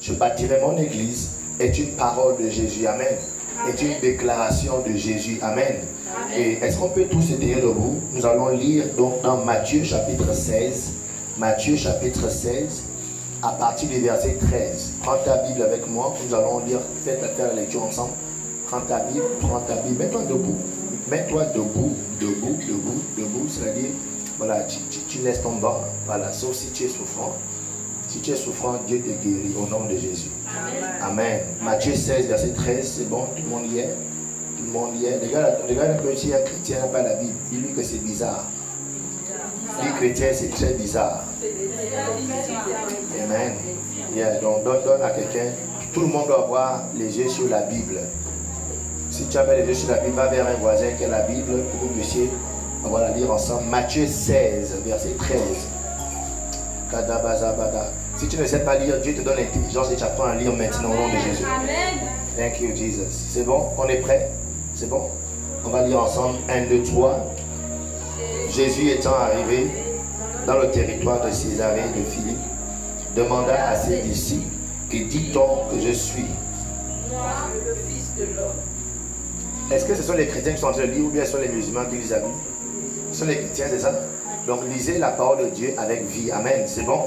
je bâtirai mon église est une parole de Jésus. Amen. Est une déclaration de Jésus. Amen. Et est-ce qu'on peut tous se tenir debout? Nous allons lire donc dans Matthieu chapitre 16. Matthieu chapitre 16, à partir du verset 13. Prends ta Bible avec moi, nous allons lire, faire la lecture ensemble. Prends ta Bible, mets-toi debout. Mets-toi debout, c'est-à-dire, voilà, tu laisses ton banc, voilà, sauf si tu es souffrant. Si tu es souffrant, Dieu te guérit au nom de Jésus. Amen. Matthieu 16, verset 13, c'est bon, tout le monde y est. Tout le monde y est. Regarde un peu si un chrétien n'a pas la Bible, dis-lui que c'est bizarre. Les chrétiens, c'est très bizarre. Amen. Yeah, donc donne à quelqu'un. Tout le monde doit avoir les yeux sur la Bible. Si tu as les yeux sur la Bible, va vers un voisin qui a la Bible pour que vous puissiez, on va la lire ensemble. Matthieu 16, verset 13. Si tu ne sais pas lire, Dieu te donne l'intelligence et tu apprends à lire maintenant au nom de Jésus. Thank you, Jesus. C'est bon? On est prêt? C'est bon? On va lire ensemble. 1, 2, 3. Jésus étant arrivé dans le territoire de Césarée de Philippe, demanda à ses disciples, qui dit-on que je suis? Moi, le Fils de l'homme. Est-ce que ce sont les chrétiens qui sont en train de lire ou bien ce sont les musulmans qui lisent la Bible? Ce sont les chrétiens, c'est ça? Donc lisez la parole de Dieu avec vie. Amen. C'est bon?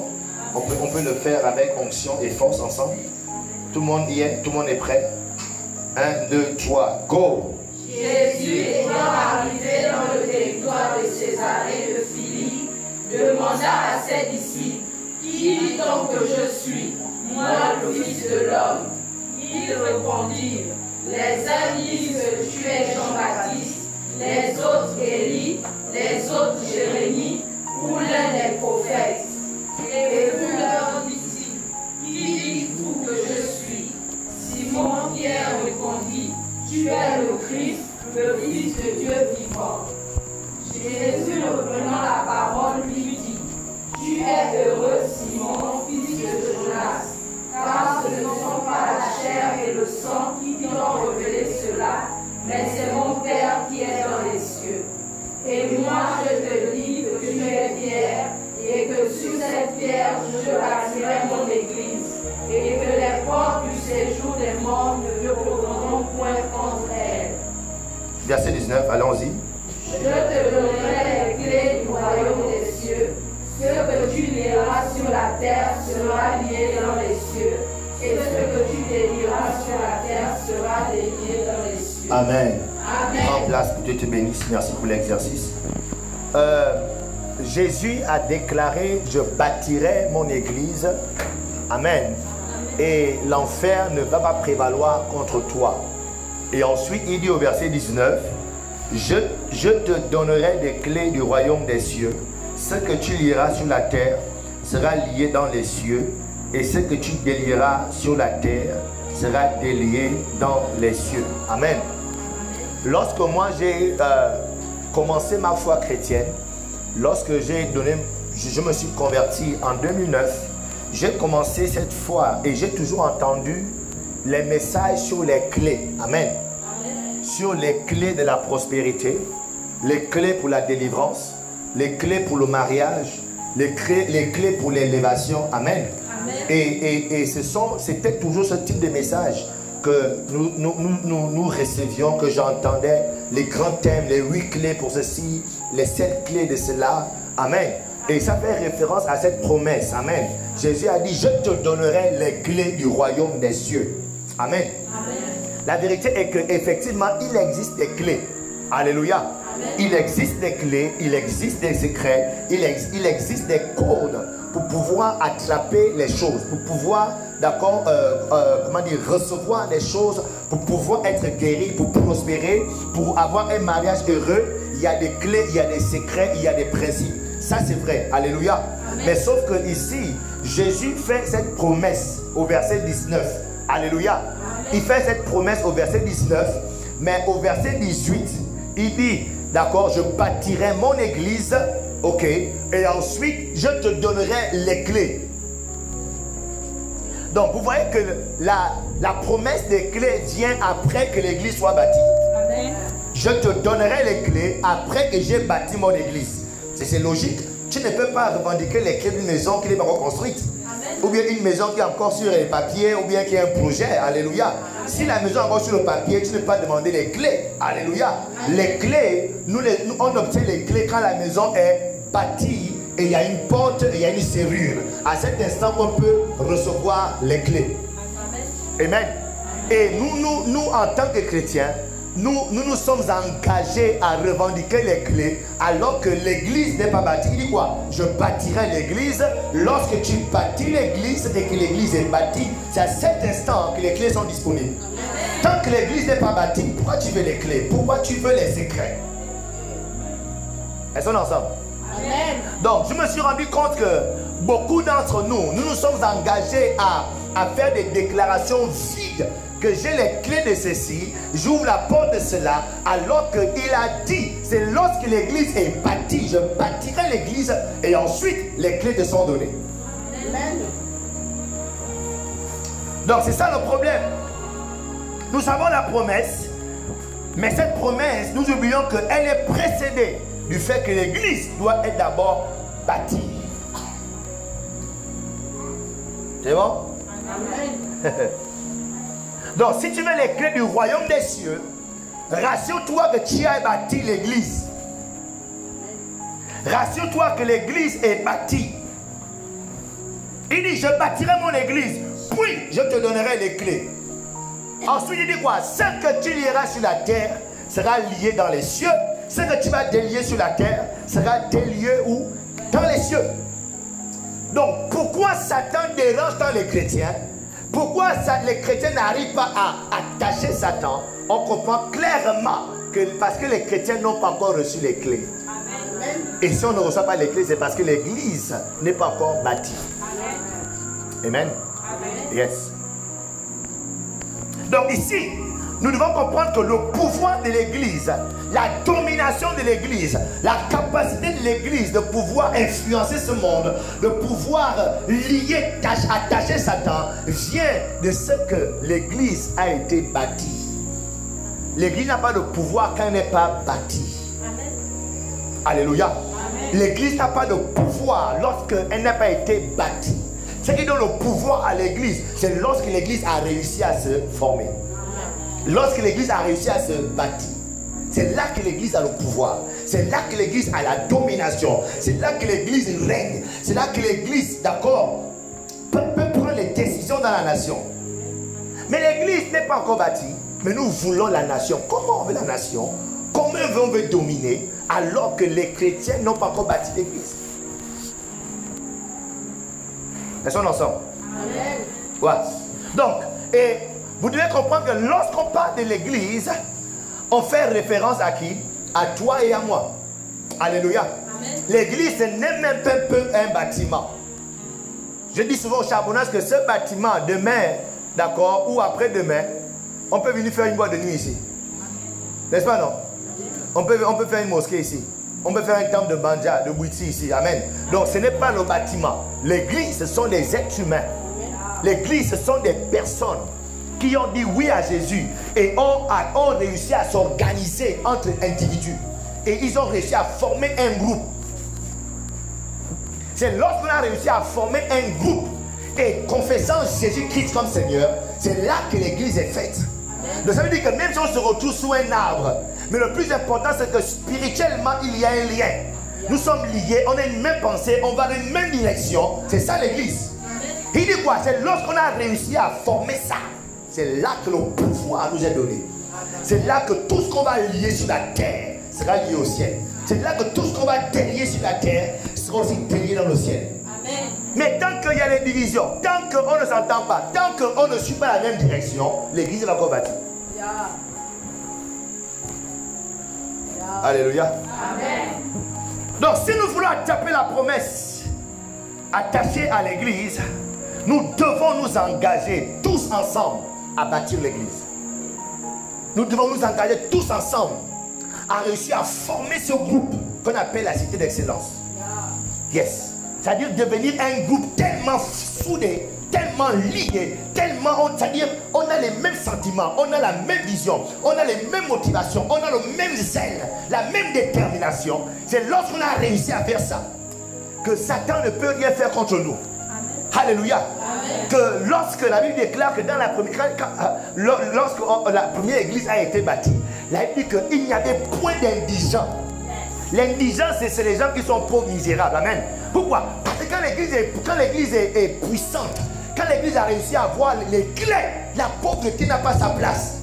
On peut le faire avec onction et force ensemble. Tout le monde y est? Tout le monde est prêt? 1, 2, 3, go! Jésus étant arrivé dans le territoire de Césarée de Philippe, demanda à ses disciples, qui dit-on que je suis? Moi, le Fils de l'homme. Ils répondirent, les uns disent que tu es Jean-Baptiste, les autres Élie, les autres Jérémie, ou l'un des prophètes. Et vous leur dit-il, qui dites-vous que je suis? Simon-Pierre répondit, tu es le Christ, le Fils de Dieu vivant. Jésus, reprenant la parole, lui dit, tu es heureux, Simon, fils de Jonas, car ce ne sont pas la chair et le sang qui t'ont révélé cela, mais c'est mon Père qui est dans les cieux. Et moi, je te dis que tu es Pierre, et que sur cette pierre, je bâtirai mon église, et que les portes du séjour des morts ne reprendront point contre elle. Verset 19, allons-y. Je te donnerai les clés du royaume des cieux. Ce que tu lieras sur la terre sera lié dans les cieux, et ce que tu délieras sur la terre sera délié dans les cieux. Amen. Amen. En place, que Dieu te bénisse. Merci pour l'exercice. Jésus a déclaré, je bâtirai mon église. Amen. Et l'enfer ne va pas prévaloir contre toi. Et ensuite, il dit au verset 19, je te donnerai des clés du royaume des cieux. Ce que tu lieras sur la terre sera lié dans les cieux. Et ce que tu délieras sur la terre sera délié dans les cieux. Amen. Lorsque moi j'ai commencé ma foi chrétienne, lorsque je me suis converti en 2009, j'ai commencé cette foi et j'ai toujours entendu les messages sur les clés. Amen. Sur les clés de la prospérité, les clés pour la délivrance, les clés pour le mariage, les clés pour l'élévation. Amen. Et c'était toujours ce type de message que nous recevions, que j'entendais, les grands thèmes, les 8 clés pour ceci, les 7 clés de cela. Amen. Et ça fait référence à cette promesse. Amen. Jésus a dit, je te donnerai les clés du royaume des cieux. Amen. Amen. La vérité est qu'effectivement, il existe des clés. Alléluia. Amen. Il existe des clés, il existe des secrets, il existe des codes pour pouvoir attraper les choses, pour pouvoir, d'accord, recevoir des choses, pour pouvoir être guéri, pour prospérer, pour avoir un mariage heureux. Il y a des clés, il y a des secrets, il y a des principes. Ça c'est vrai, alléluia. Amen. Mais sauf que ici, Jésus fait cette promesse au verset 19. Alléluia. Amen. Il fait cette promesse au verset 19, mais au verset 18, il dit, d'accord, je bâtirai mon église, ok, et ensuite, je te donnerai les clés. Donc, vous voyez que la promesse des clés vient après que l'église soit bâtie. Amen. Je te donnerai les clés après que j'ai bâti mon église. C'est logique. Tu ne peux pas revendiquer les clés d'une maison qui n'est pas encore construite. Amen. ou bien une maison qui est encore sur les papiers, ou bien qui a un projet, alléluia. Si la maison est encore sur le papier, tu ne peux pas demander les clés, alléluia. Les clés, on obtient les clés quand la maison est bâtie et il y a une porte et il y a une serrure. À cet instant, on peut recevoir les clés. Amen. Et nous en tant que chrétiens, nous sommes engagés à revendiquer les clés alors que l'église n'est pas bâtie. Il dit quoi? Je bâtirai l'église. Lorsque tu bâtis l'église et que l'église est bâtie, c'est à cet instant que les clés sont disponibles. Tant que l'église n'est pas bâtie, pourquoi tu veux les clés? Pourquoi tu veux les secrets? Elles sont ensemble. Amen. Donc je me suis rendu compte que beaucoup d'entre nous nous sommes engagés à faire des déclarations vides. Que j'ai les clés de ceci, j'ouvre la porte de cela, alors qu'il a dit, c'est lorsque l'église est bâtie, je bâtirai l'église et ensuite les clés te sont données. Amen. Donc c'est ça le problème. Nous avons la promesse, mais cette promesse, nous oublions qu'elle est précédée du fait que l'église doit être d'abord bâtie. C'est bon? Amen. Donc, si tu veux les clés du royaume des cieux, rassure-toi que tu as bâti l'église. Rassure-toi que l'église est bâtie. Il dit, je bâtirai mon église, puis je te donnerai les clés. Ensuite, il dit quoi? Ce que tu lieras sur la terre sera lié dans les cieux. Ce que tu vas délier sur la terre sera délié où? Dans les cieux. Donc, pourquoi Satan dérange dans les chrétiens? Pourquoi les chrétiens n'arrivent pas à attacher Satan? On comprend clairement que parce que les chrétiens n'ont pas encore reçu les clés. Amen. Et si on ne reçoit pas les clés, c'est parce que l'église n'est pas encore bâtie. Amen. Amen. Yes. Donc ici, nous devons comprendre que le pouvoir de l'église, la domination de l'église, la capacité de l'église de pouvoir influencer ce monde, de pouvoir lier, attacher Satan, vient de ce que l'église a été bâtie. L'église n'a pas de pouvoir quand elle n'est pas bâtie. Amen. Alléluia. L'église n'a pas de pouvoir lorsqu'elle n'a pas été bâtie. Ce qui donne le pouvoir à l'église, c'est lorsque l'église a réussi à se former. Lorsque l'église a réussi à se bâtir, c'est là que l'église a le pouvoir. C'est là que l'église a la domination. C'est là que l'église règne. C'est là que l'église, d'accord, peut prendre les décisions dans la nation. Mais l'église n'est pas encore bâtie. Mais nous voulons la nation. Comment on veut la nation? Comment on veut dominer alors que les chrétiens n'ont pas encore bâti l'église? Elles sont ensemble. Amen. Ouais. Donc, et vous devez comprendre que lorsqu'on parle de l'église, on fait référence à qui? À toi et à moi. Alléluia. L'église n'est même pas un bâtiment. Je dis souvent au charbonnage que ce bâtiment, demain, d'accord, ou après-demain, on peut venir faire une boîte de nuit ici. N'est-ce pas, non? On peut faire une mosquée ici. On peut faire un temple de Banja, de Bouiti ici. Amen. Donc ce n'est pas le bâtiment. L'église, ce sont des êtres humains. L'église, ce sont des personnes qui ont dit oui à Jésus et ont réussi à s'organiser entre individus. Et ils ont réussi à former un groupe. C'est lorsqu'on a réussi à former un groupe et confessant Jésus-Christ comme Seigneur, c'est là que l'église est faite. Donc ça veut dire que même si on se retrouve sous un arbre, mais le plus important c'est que spirituellement il y a un lien. Nous sommes liés, on a une même pensée, on va dans une même direction. C'est ça l'église. Il dit quoi? C'est lorsqu'on a réussi à former ça. C'est là que le pouvoir nous est donné. C'est là que tout ce qu'on va lier sur la terre sera lié au ciel. C'est là que tout ce qu'on va délier sur la terre sera aussi délié dans le ciel. Amen. Mais tant qu'il y a les divisions, tant qu'on ne s'entend pas, tant qu'on ne suit pas la même direction, l'église va encore bâtir. Alléluia. Amen. Donc si nous voulons taper la promesse attachée à l'église, nous devons nous engager tous ensemble à bâtir l'église. Nous devons nous engager tous ensemble à réussir à former ce groupe qu'on appelle la cité d'excellence. Yes. C'est-à-dire devenir un groupe tellement soudé, tellement lié, tellement, c'est-à-dire on a les mêmes sentiments, on a la même vision, on a les mêmes motivations, on a le même zèle, la même détermination. C'est lorsqu'on a réussi à faire ça que Satan ne peut rien faire contre nous. Amen. Alléluia. que lorsque la Bible déclare que dans la première, lorsque la première église a été bâtie, la Bible dit qu'il n'y avait point d'indigents. L'indigent, c'est les gens qui sont pauvres, misérables. Amen. Pourquoi? Parce que quand l'église est puissante, quand l'église a réussi à avoir les clés, la pauvreté n'a pas sa place.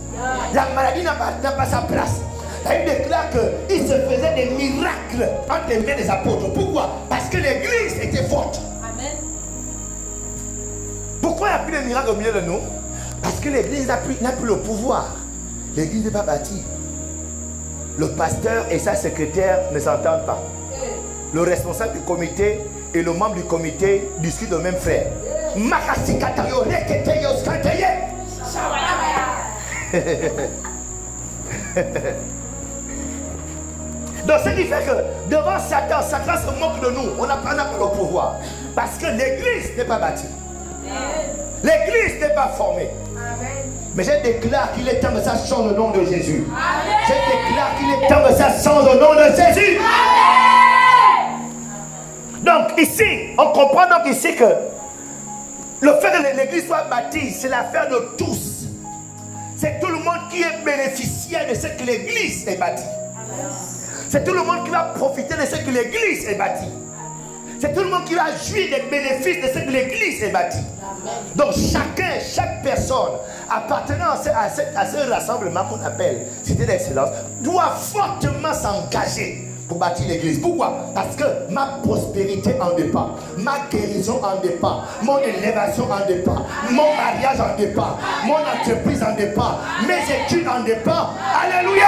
La maladie n'a pas sa place. La Bible déclare qu'il se faisait des miracles entre les mains des apôtres. Pourquoi? Parce que l'église était forte. Amen. Pourquoi il n'y a plus de miracles au milieu de nous? Parce que l'église n'a plus le pouvoir. L'église n'est pas bâtie. Le pasteur et sa secrétaire ne s'entendent pas. Le responsable du comité et le membre du comité discutent de même frère. Donc ce qui fait que devant Satan, Satan se moque de nous. On n'a pas le pouvoir. Parce que l'église n'est pas bâtie. L'église n'est pas formée. Mais je déclare qu'il est temps que ça change au nom de Jésus. Amen. Je déclare qu'il est temps que ça change au nom de Jésus. Amen. Donc ici, on comprend donc ici que le fait que l'église soit bâtie, c'est l'affaire de tous. C'est tout le monde qui est bénéficiaire de ce que l'église est bâtie. C'est tout le monde qui va profiter de ce que l'église est bâtie. C'est tout le monde qui va jouir des bénéfices de ce que l'église est bâtie. Donc chaque personne appartenant à ce rassemblement qu'on appelle Cité d'Excellence doit fortement s'engager pour bâtir l'église. Pourquoi? Parce que ma prospérité en dépend, ma guérison en dépend, mon élévation en dépend, mon mariage en dépend, mon entreprise en dépend, mes études en dépendent. Alléluia!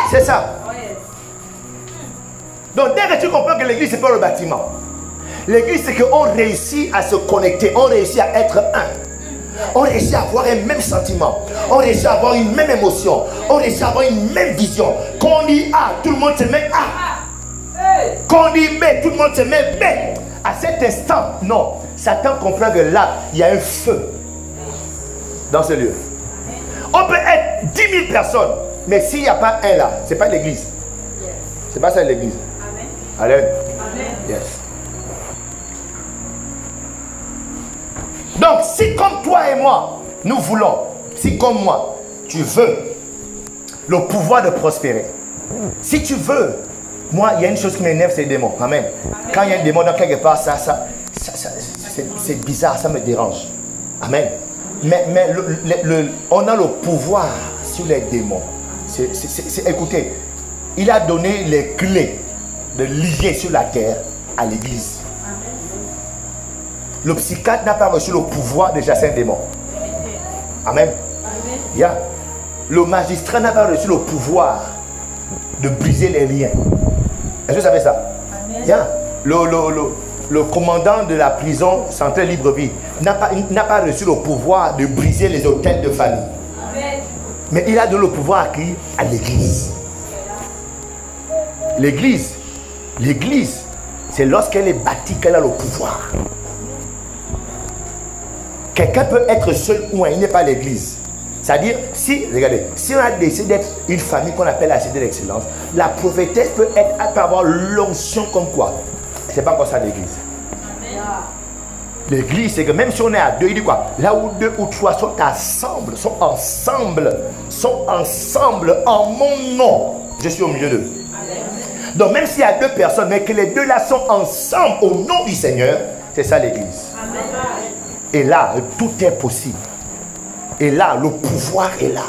C'est ça. Donc dès que tu comprends que l'église c'est pas le bâtiment, l'église c'est qu'on réussit à se connecter, on réussit à être un, on réussit à avoir un même sentiment, on réussit à avoir une même émotion, on réussit à avoir une même vision. Quand on dit A, tout le monde se met A. Quand on dit B, tout le monde se met B. À cet instant, non, Satan comprend que là, il y a un feu dans ce lieu. On peut être 10 000 personnes, mais s'il n'y a pas un là, c'est pas l'église. C'est pas ça l'église. Amen. Yes. Donc, si comme toi et moi, nous voulons, si comme moi, tu veux le pouvoir de prospérer, si tu veux, moi, il y a une chose qui m'énerve, c'est les démons. Amen. Quand il y a un démon dans quelque part, c'est bizarre, ça me dérange. Amen. Mais on a le pouvoir sur les démons. Écoutez, il a donné les clés de lier sur la terre à l'église. Le psychiatre n'a pas reçu le pouvoir de chasser un démon. Amen. Yeah. Le magistrat n'a pas reçu le pouvoir de briser les liens. Est-ce que vous savez ça? Yeah. Le commandant de la prison centrale Libreville n'a pas reçu le pouvoir de briser les hôtels de famille. Amen. Mais il a donné le pouvoir à qui? À l'église. L'église, c'est lorsqu'elle est bâtie qu'elle a le pouvoir. Quelqu'un peut être seul ou il n'est pas l'église. C'est-à-dire, regardez, si on a décidé d'être une famille qu'on appelle la Cité d'Excellence, la prophétesse peut avoir l'onction comme quoi. C'est pas encore ça l'église. L'église, c'est que même si on est à deux, il dit quoi? Là où deux ou trois sont ensemble en mon nom, je suis au milieu d'eux. Donc même s'il y a deux personnes, mais que les deux là sont ensemble au nom du Seigneur, c'est ça l'église. Et là, tout est possible. Et là, le pouvoir est là.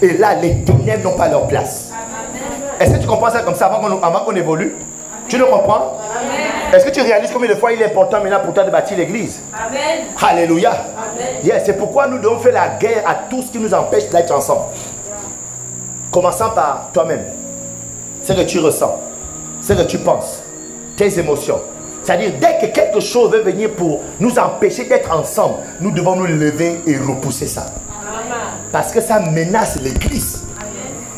Et là, les ténèbres n'ont pas leur place. Est-ce que tu comprends ça comme ça avant qu'on évolue? Tu le comprends? Est-ce que tu réalises combien de fois il est important maintenant pour toi de bâtir l'église? Alléluia. Yeah, c'est pourquoi nous devons faire la guerre à tout ce qui nous empêche d'être ensemble. Commençant par toi-même. Ce que tu ressens, ce que tu penses, tes émotions. C'est-à-dire, dès que quelque chose veut venir pour nous empêcher d'être ensemble, nous devons nous lever et repousser ça. Amen. Parce que ça menace l'église.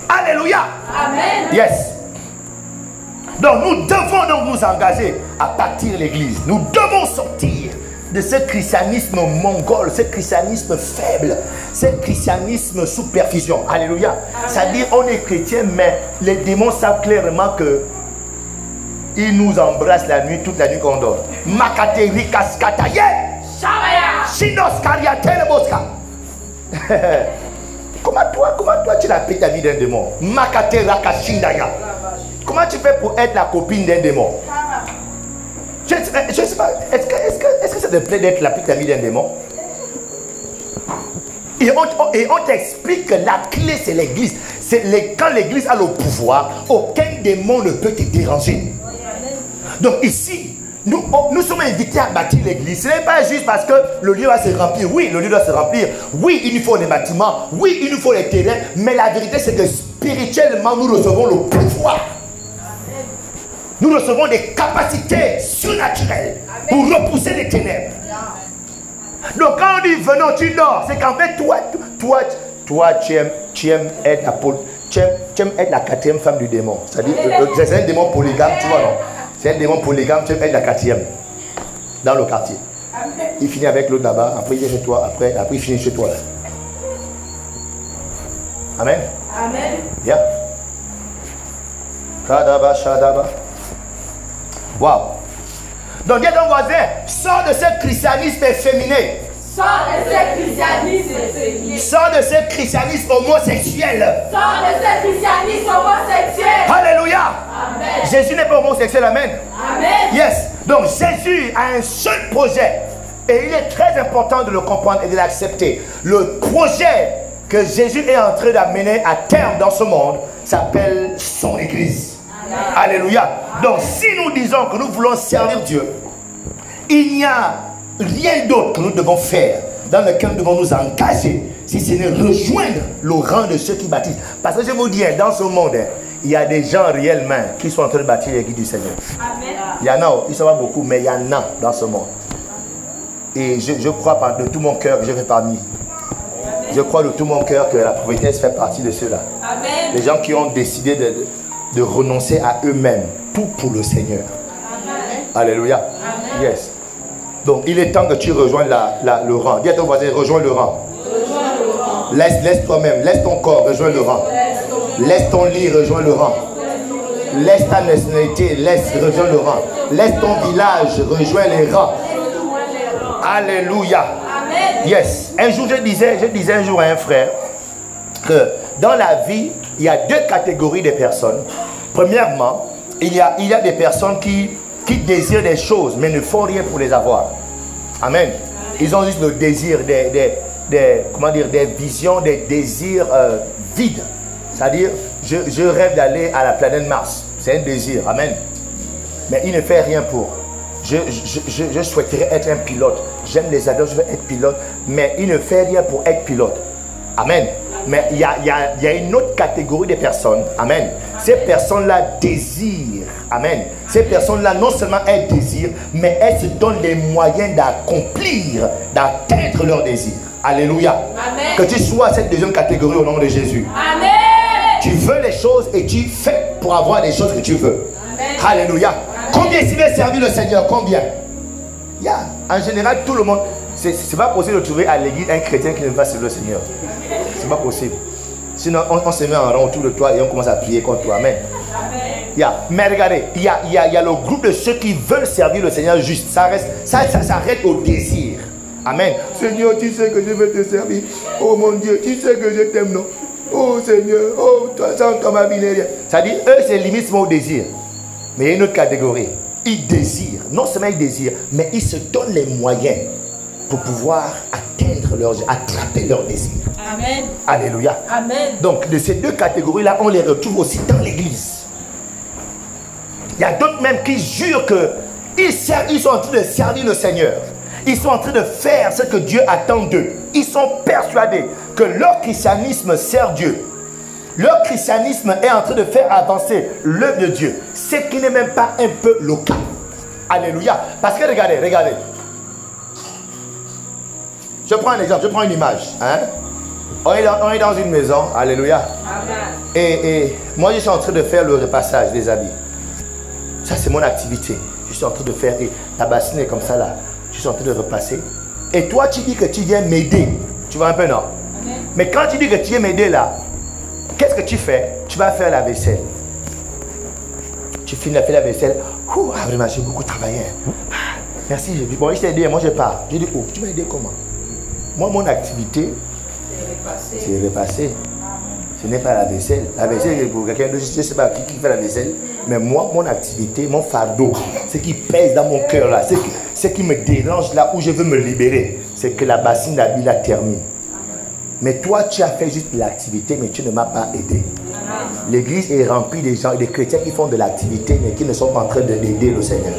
Alléluia. Amen. Yes. Donc, nous devons donc nous engager à bâtir l'église. Nous devons sortir de ce christianisme mongol, ce christianisme faible, ce christianisme sous perfusion. Alléluia. C'est-à-dire, on est chrétien, mais les démons savent clairement que ils nous embrassent la nuit, toute la nuit qu'on dort. Makateri kaskataye. Chinos Kariatel Mosca. Comment toi tu l'as pris ta vie d'un démon? Makate Rakashindaya. Comment tu fais pour être la copine d'un démon? Je ne sais pas, est-ce que ça te plaît d'être la petite amie d'un démon? Et on t'explique que la clé c'est l'église. Quand l'église a le pouvoir, aucun démon ne peut te déranger. Donc ici, nous sommes invités à bâtir l'église. Ce n'est pas juste parce que le lieu va se remplir. Oui, le lieu doit se remplir. Oui, il nous faut des bâtiments. Oui, il nous faut les terrains. Mais la vérité c'est que spirituellement, nous recevons le pouvoir. Nous recevons des capacités surnaturelles pour repousser les ténèbres. Donc quand on dit venons, tu dors, c'est qu'en fait toi tu aimes être la quatrième femme du démon. C'est-à-dire c'est un démon polygame, tu vois non? C'est un démon polygame, tu aimes être la quatrième dans le quartier. Il finit avec l'autre là-bas, après il vient chez toi, après il finit chez toi là. Amen. Amen. Yeah. Kadaba, shadaba. Wow. Donc, dis à ton voisin, sors de ce christianisme efféminé. Sors de ce christianisme efféminé. Sors de ce christianisme homosexuel. Sors de ce christianisme homosexuel. Alléluia. Amen. Jésus n'est pas homosexuel, amen. Amen. Yes. Donc, Jésus a un seul projet. Et il est très important de le comprendre et de l'accepter. Le projet que Jésus est en train d'amener à terme dans ce monde s'appelle son Église. Amen. Alléluia. Donc si nous disons que nous voulons servir Dieu, il n'y a rien d'autre que nous devons faire, dans lequel nous devons nous engager, si ce n'est rejoindre le rang de ceux qui bâtissent. Parce que je vous dis, dans ce monde, il y a des gens réellement qui sont en train de bâtir l'église du Seigneur. Amen. Il y en a, ils ne sont pas beaucoup, mais il y en a dans ce monde. Et je crois de tout mon cœur que je fais parmi. Je crois de tout mon cœur que la prophétesse fait partie de ceux-là. Amen. Les gens qui ont décidé de renoncer à eux-mêmes, tout pour le Seigneur. Amen. Alléluia. Amen. Yes. Donc il est temps que tu rejoignes le rang. Dis à ton voisin, rejoins le rang. Laisse toi-même, laisse ton corps, rejoins le rang. Laisse ton lit, rejoins le rang. Laisse ta nationalité, rejoins le rang. Laisse ton village, rejoins les rangs. Alléluia. Amen. Yes. Un jour, je disais un jour à un frère que dans la vie, il y a deux catégories de personnes. Premièrement, il y a des personnes qui désirent des choses, mais ne font rien pour les avoir. Amen. Ils ont juste le désir des visions, des désirs vides. C'est-à-dire, je rêve d'aller à la planète Mars. C'est un désir. Amen. Mais il ne fait rien pour. Je souhaiterais être un pilote. J'aime les avions, je veux être pilote. Mais il ne fait rien pour être pilote. Amen. Mais il y a une autre catégorie de personnes. Amen. Ces personnes-là désirent. Amen. Ces personnes-là, non seulement elles désirent, mais elles se donnent les moyens d'accomplir, d'atteindre leur désir. Alléluia. Amen. Que tu sois cette deuxième catégorie au nom de Jésus. Amen. Tu veux les choses et tu fais pour avoir les choses que tu veux. Amen. Alléluia. Amen. Combien s'il veut servir le Seigneur? Combien? En général, tout le monde. C'est pas possible de trouver à l'église un chrétien qui ne veut pas servir le Seigneur. C'est pas possible. Sinon, on se met en rang autour de toi et on commence à prier contre toi. Amen. Mais regardez, il y a le groupe de ceux qui veulent servir le Seigneur juste. Ça s'arrête au désir. Amen. Seigneur, tu sais que je veux te servir. Oh mon Dieu, tu sais que je t'aime, non? Oh Seigneur, oh toi, sans ma vie n'est rien. Ça dit, eux, c'est limite au désir. Mais il y a une autre catégorie. Ils désirent. Non seulement ils désirent, mais ils se donnent les moyens pour pouvoir attraper leur désir. Amen. Alléluia. Amen. Donc, de ces deux catégories-là, on les retrouve aussi dans l'église. Il y a d'autres même qui jurent qu'ils sont en train de servir le Seigneur. Ils sont en train de faire ce que Dieu attend d'eux. Ils sont persuadés que leur christianisme sert Dieu. Leur christianisme est en train de faire avancer l'œuvre de Dieu. Ce qui n'est même pas un peu le cas. Alléluia. Parce que regardez. Je prends un exemple, je prends une image. Hein? On est dans une maison. Alléluia. Amen. Et moi, je suis en train de faire le repassage des habits. Ça, c'est mon activité. Je suis en train de faire. Et la bassine est comme ça là. Je suis en train de repasser. Et toi, tu dis que tu viens m'aider. Tu vois un peu, non? Amen. Mais quand tu dis que tu viens m'aider là, qu'est-ce que tu fais? Tu vas faire la vaisselle. Tu finis de faire la vaisselle. Vraiment, j'ai beaucoup travaillé. Merci. Bon, je t'ai aidé, moi je pars. Je dis, oh, tu m'as aidé comment? Moi, mon activité, c'est repasser. Ce n'est pas la vaisselle. La vaisselle, pour quelqu'un d'autre, je ne sais pas qui fait la vaisselle. Mais moi, mon activité, mon fardeau, ce qui pèse dans mon cœur là, ce qui me dérange là où je veux me libérer, c'est que la bassine d'habit la termine. Mais toi, tu as fait juste l'activité, mais tu ne m'as pas aidé. L'église est remplie de gens, des chrétiens qui font de l'activité, mais qui ne sont pas en train d'aider le Seigneur.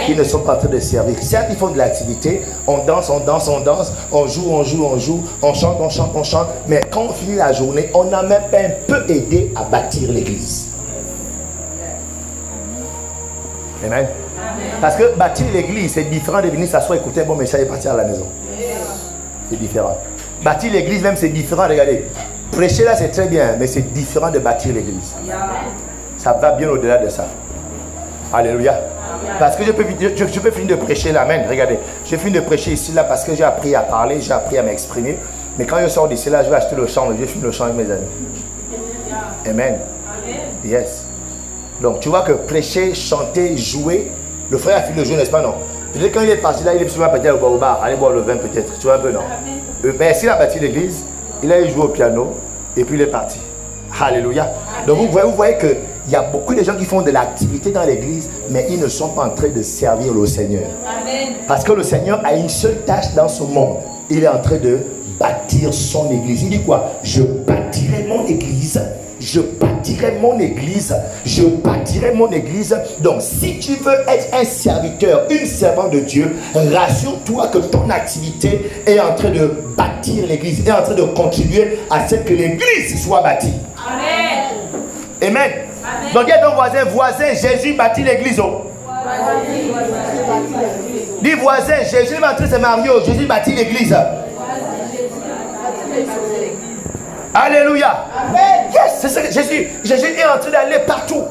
Qui ne sont pas en train de servir. Certes, ils font de l'activité, on danse, on danse, on danse, on joue, on joue, on joue, on chante, on chante, on chante. Mais quand on finit la journée, on n'a même pas un peu aidé à bâtir l'église. Amen. Parce que bâtir l'église, c'est différent de venir s'asseoir, écouter un bon message et partir à la maison. C'est différent. Bâtir l'église même, c'est différent. Regardez, prêcher là, c'est très bien, mais c'est différent de bâtir l'église. Ça va bien au-delà de ça. Alléluia. Parce que je peux finir de prêcher là. Amen. Regardez, je finis de prêcher ici là parce que j'ai appris à parler, j'ai appris à m'exprimer. Mais quand je sors d'ici là, je vais acheter le chant, je finis le chant avec mes amis. Amen. Yes. Donc tu vois que prêcher, chanter, jouer, le frère a fini de jouer, n'est-ce pas, non? Peut-être quand il est parti là, il est sûrement parti au bar, aller boire le vin peut-être, tu vois un peu, non? Mais s'il a bâti l'église, il a joué au piano et puis il est parti. Alléluia. Donc vous voyez qu'il y a beaucoup de gens qui font de l'activité dans l'église, mais ils ne sont pas en train de servir le Seigneur. Amen. Parce que le Seigneur a une seule tâche dans ce monde. Il est en train de bâtir son église. Il dit quoi? Je bâtirai mon église. Je bâtirai mon église. Je bâtirai mon église. Donc, si tu veux être un serviteur, une servante de Dieu, rassure-toi que ton activité est en train de bâtir l'église, est en train de contribuer à ce que l'église soit bâtie. Amen. Amen. Amen. Donc, il y a ton voisin, Jésus bâtit l'église. Oh. Dis voisin, Jésus bâtit ses mariés, Jésus bâtit l'église. Alléluia. Amen. Yes, c'est ça que Jésus est en train d'aller partout.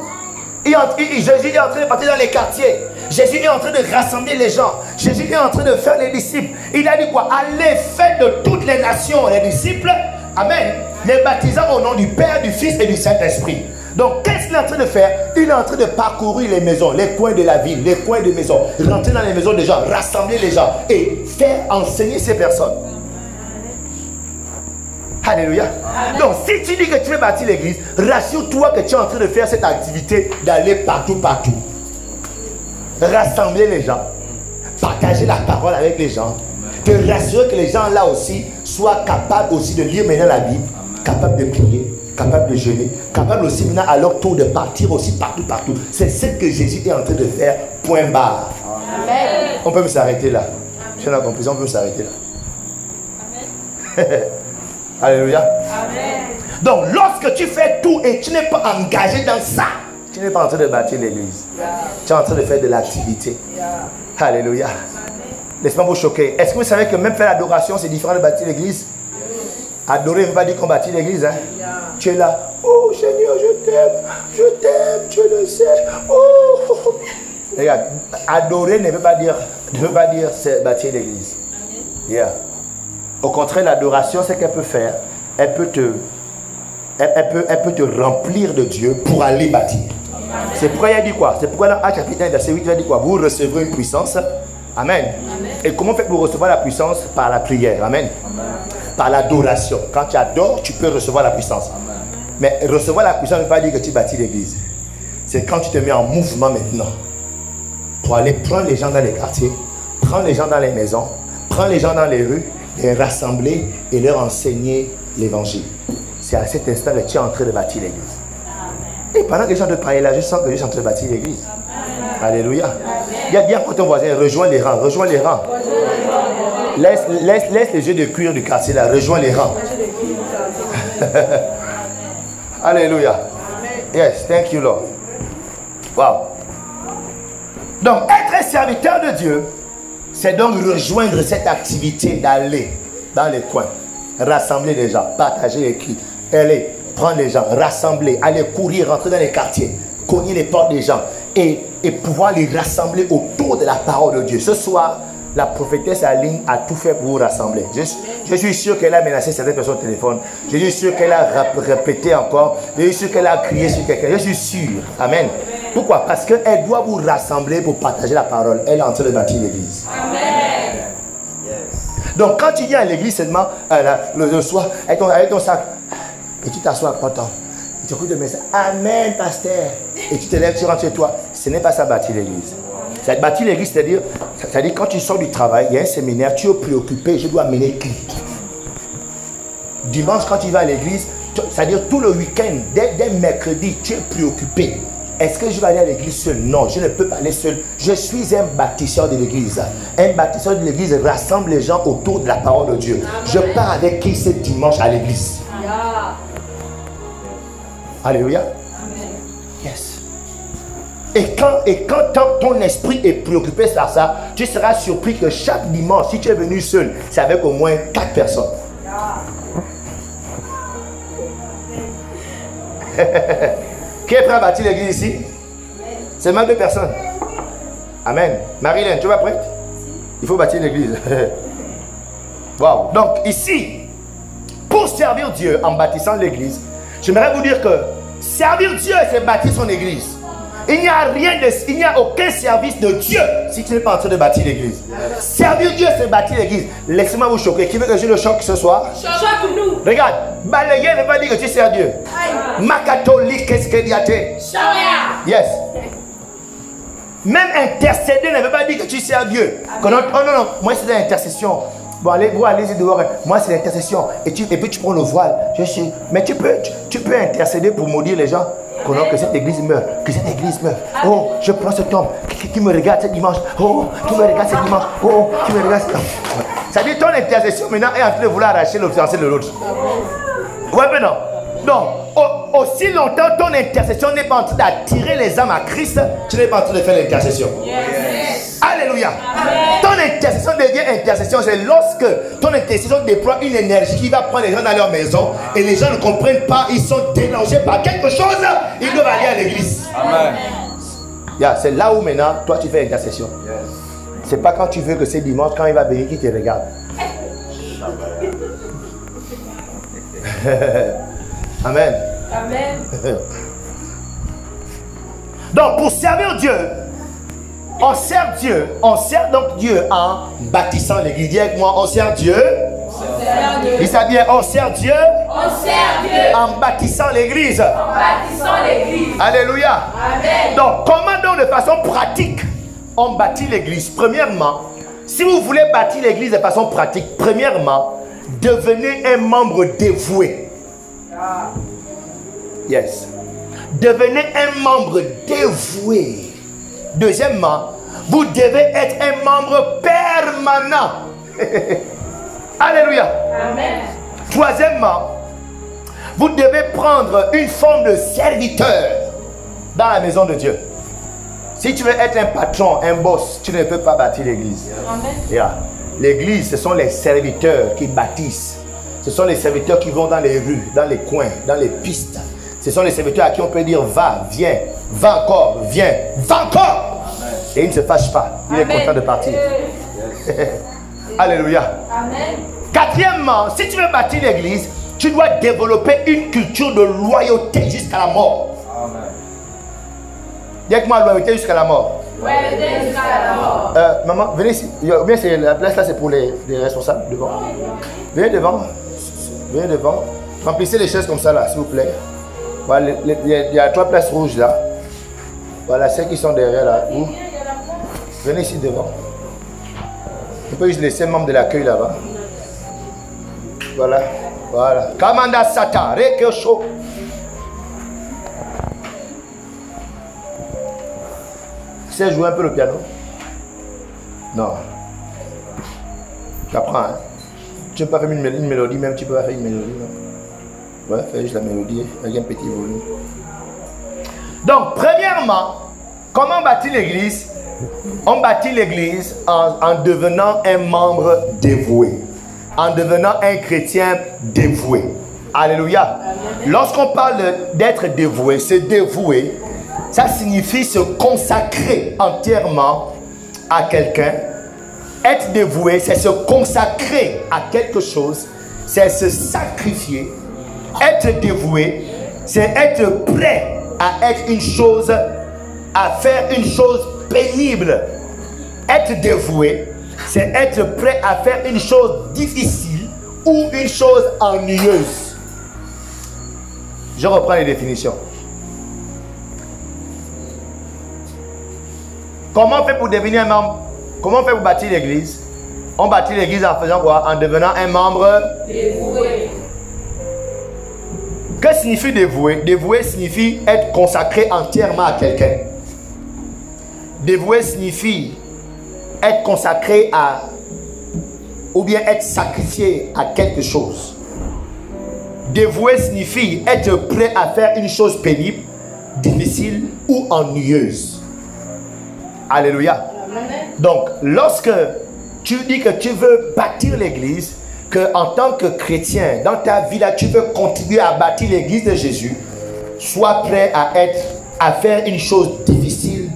Jésus est en train de partir dans les quartiers. Jésus est en train de rassembler les gens. Jésus est en train de faire les disciples. Il a dit quoi? Allez, faites de toutes les nations les disciples. Amen. Les baptisant au nom du Père, du Fils et du Saint-Esprit. Donc, qu'est-ce qu'il est en train de faire? Il est en train de parcourir les maisons, les coins de la ville, les coins de maisons, rentrer dans les maisons des gens, rassembler les gens et faire enseigner ces personnes. Alléluia. Amen. Donc, si tu dis que tu veux bâtir l'église, rassure-toi que tu es en train de faire cette activité d'aller partout. Rassembler les gens, partager la parole avec les gens, te rassurer que les gens là aussi soient capables aussi de lire maintenant la Bible, capables de prier, capables de jeûner, capables aussi maintenant à leur tour de partir aussi partout. C'est ce que Jésus est en train de faire, point barre. Amen. On peut s'arrêter là. Je n'ai pas compris, on peut s'arrêter là. Amen. Alléluia. Amen. Donc, lorsque tu fais tout et tu n'es pas engagé dans ça, tu n'es pas en train de bâtir l'église. Tu es en train de faire de l'activité. Alléluia. Laisse-moi vous choquer. Est-ce que vous savez que même faire l'adoration, c'est différent de bâtir l'église? Adorer ne veut pas dire qu'on bâtit l'église. Hein? Tu es là. Oh Seigneur, je t'aime, tu le sais. Oh. Regarde, adorer ne veut pas dire bâtir l'église. Yeah. Au contraire, l'adoration, c'est qu'elle peut faire. Elle peut te remplir de Dieu pour aller bâtir. C'est pourquoi il a dit quoi? C'est pourquoi dans Actes chapitre 1, verset 8, il a dit quoi? Vous recevrez une puissance. Amen. Amen. Et comment faites-vous recevoir la puissance? Par la prière. Amen. Amen. Par l'adoration. Quand tu adores, tu peux recevoir la puissance. Amen. Mais recevoir la puissance ne veut pas dire que tu bâtis l'église. C'est quand tu te mets en mouvement maintenant pour aller prendre les gens dans les quartiers, prendre les gens dans les maisons, prendre les gens dans les rues, les rassembler et leur enseigner l'évangile. C'est à cet instant que tu es en train de bâtir l'église. Et pendant que les gens te parlent là, je sens que je suis en train de bâtir l'église. Alléluia. Il y a bien pour ton voisin, rejoins les rangs, rejoins les rangs. Laisse les yeux de cuir du quartier là, rejoins les rangs. Alléluia. Yes, thank you Lord. Wow. Donc, être un serviteur de Dieu, c'est donc rejoindre cette activité d'aller dans les coins, rassembler les gens, partager les cris, aller prendre les gens, rassembler, aller courir, rentrer dans les quartiers, cogner les portes des gens et pouvoir les rassembler autour de la parole de Dieu. Ce soir, la prophétesse Aline a tout fait pour vous rassembler. Je suis sûr qu'elle a menacé certaines personnes au téléphone. Je suis sûr qu'elle a répété encore. Je suis sûr qu'elle a crié sur quelqu'un. Je suis sûr. Amen. Pourquoi? Parce qu'elle doit vous rassembler pour partager la parole. Elle est en train de bâtir l'église. Amen. Donc quand tu viens à l'église seulement le soir, avec ton sac, et tu t'assois à temps, et tu écoutes le message, Amen, pasteur. Et tu te lèves, tu rentres chez toi. Ce n'est pas ça bâtir l'église. Ça bâtir l'église, c'est-à-dire quand tu sors du travail, il y a un séminaire, tu es préoccupé, je dois amener qui? Dimanche, quand tu vas à l'église, c'est-à-dire tout le week-end, dès mercredi, tu es préoccupé. Est-ce que je vais aller à l'église seul? Non, je ne peux pas aller seul. Je suis un bâtisseur de l'église. Un bâtisseur de l'église rassemble les gens autour de la parole de Dieu. Je pars avec qui ce dimanche à l'église? Alléluia. Yes. Et quand ton esprit est préoccupé par ça, tu seras surpris que chaque dimanche, si tu es venu seul, c'est avec au moins 4 personnes. Qui est prêt à bâtir l'église ici? C'est même 2 personnes. Amen. Marilyn, tu vas prête? Il faut bâtir l'église. Wow. Donc ici, pour servir Dieu en bâtissant l'église, j'aimerais vous dire que servir Dieu, c'est bâtir son église. Il n'y a aucun service de Dieu si tu n'es pas en train de bâtir l'église. Servir Dieu, c'est bâtir l'église. Laissez-moi vous choquer. Qui veut que je le choque ce soir? Choque-nous. Regarde, balayer ne veut pas dire que tu sers Dieu. Ma catholique, qu'est-ce qu'elle y a? Yes. Même intercéder ne veut pas dire que tu sers Dieu. Oh non, moi c'est l'intercession. Bon, allez-y dehors. Moi c'est l'intercession. Et puis tu prends le voile. Mais tu peux intercéder pour maudire les gens. Que cette église meure. Que cette église meure. Oh, je prends ce homme qui me regarde ce dimanche. Oh, qui me regarde ce dimanche. Oh, qui me regarde ce dimanche. Ça dit ton intercession maintenant est en train de vouloir arracher le fiancé de l'autre. Ouais, mais non. Donc, aussi longtemps ton intercession n'est pas en train d'attirer les âmes à Christ, tu n'es pas en train de faire l'intercession. Yes. Alléluia. Amen. Ton intercession devient intercession, c'est lorsque ton intercession déploie une énergie qui va prendre les gens dans leur maison et les gens ne comprennent pas, ils sont délangés par quelque chose, ils doivent aller à l'église. Amen. Yeah, c'est là où maintenant, toi tu fais intercession. Yes. C'est pas quand tu veux que c'est dimanche, quand il va venir, qui te regarde. Amen. Amen. Donc pour servir Dieu, on sert donc Dieu en bâtissant l'église. Dis avec moi, on sert Dieu. Il s'est bien, on sert Dieu. En bâtissant l'église. Alléluia. Amen. Donc comment donc de façon pratique on bâtit l'église? Premièrement, si vous voulez bâtir l'église de façon pratique, premièrement, devenez un membre dévoué. Yes. Devenez un membre dévoué. Deuxièmement, vous devez être un membre permanent. Alléluia. Amen. Troisièmement, vous devez prendre une forme de serviteur dans la maison de Dieu. Si tu veux être un patron, un boss, tu ne peux pas bâtir l'église. Yeah. L'église, ce sont les serviteurs qui bâtissent. Ce sont les serviteurs qui vont dans les rues, dans les coins, dans les pistes. Ce sont les serviteurs à qui on peut dire va, viens, va encore, viens, va encore. Amen. Et il ne se fâche pas. Il est content de partir. Alléluia. Amen. Quatrièmement, si tu veux bâtir l'église, tu dois développer une culture de loyauté jusqu'à la mort. Amen. Dis avec moi, loyauté jusqu'à la mort. Loyauté jusqu'à la mort. Maman, venez ici. Bien, la place là, c'est pour les responsables devant. Venez devant. Venez devant. Remplissez les chaises comme ça là, s'il vous plaît. Voilà, il y a 3 places rouges là. Voilà, celles qui sont derrière là. Où? Venez ici devant. On peut juste laisser un membre de l'accueil là-bas. Voilà. Voilà. Kamanda Sata, Rekesho. Tu sais jouer un peu le piano? Non. Tu apprends, hein? Tu ne peux pas faire une mélodie, même tu peux pas faire une mélodie, non? Ouais, fais juste la mélodie avec un petit volume. Donc, premièrement, comment bâtir l'église? On bâtit l'église en devenant un membre dévoué, en devenant un chrétien dévoué. Alléluia. Lorsqu'on parle d'être dévoué, se dévouer, ça signifie se consacrer entièrement à quelqu'un. Être dévoué, c'est se consacrer à quelque chose, c'est se sacrifier. Être dévoué, c'est être prêt à être une chose, à faire une chose pénible. Être dévoué, c'est être prêt à faire une chose difficile ou une chose ennuyeuse. Je reprends les définitions. Comment on fait pour devenir un membre? Comment on fait pour bâtir l'église? On bâtit l'église en faisant quoi? En devenant un membre dévoué. Que signifie dévoué? Dévoué signifie être consacré entièrement à quelqu'un. Dévoué signifie être consacré à, ou bien être sacrifié à quelque chose. Dévoué signifie être prêt à faire une chose pénible, difficile ou ennuyeuse. Alléluia. Donc, lorsque tu dis que tu veux bâtir l'église, que en tant que chrétien, dans ta vie là, tu veux continuer à bâtir l'église de Jésus, sois prêt à faire une chose difficile,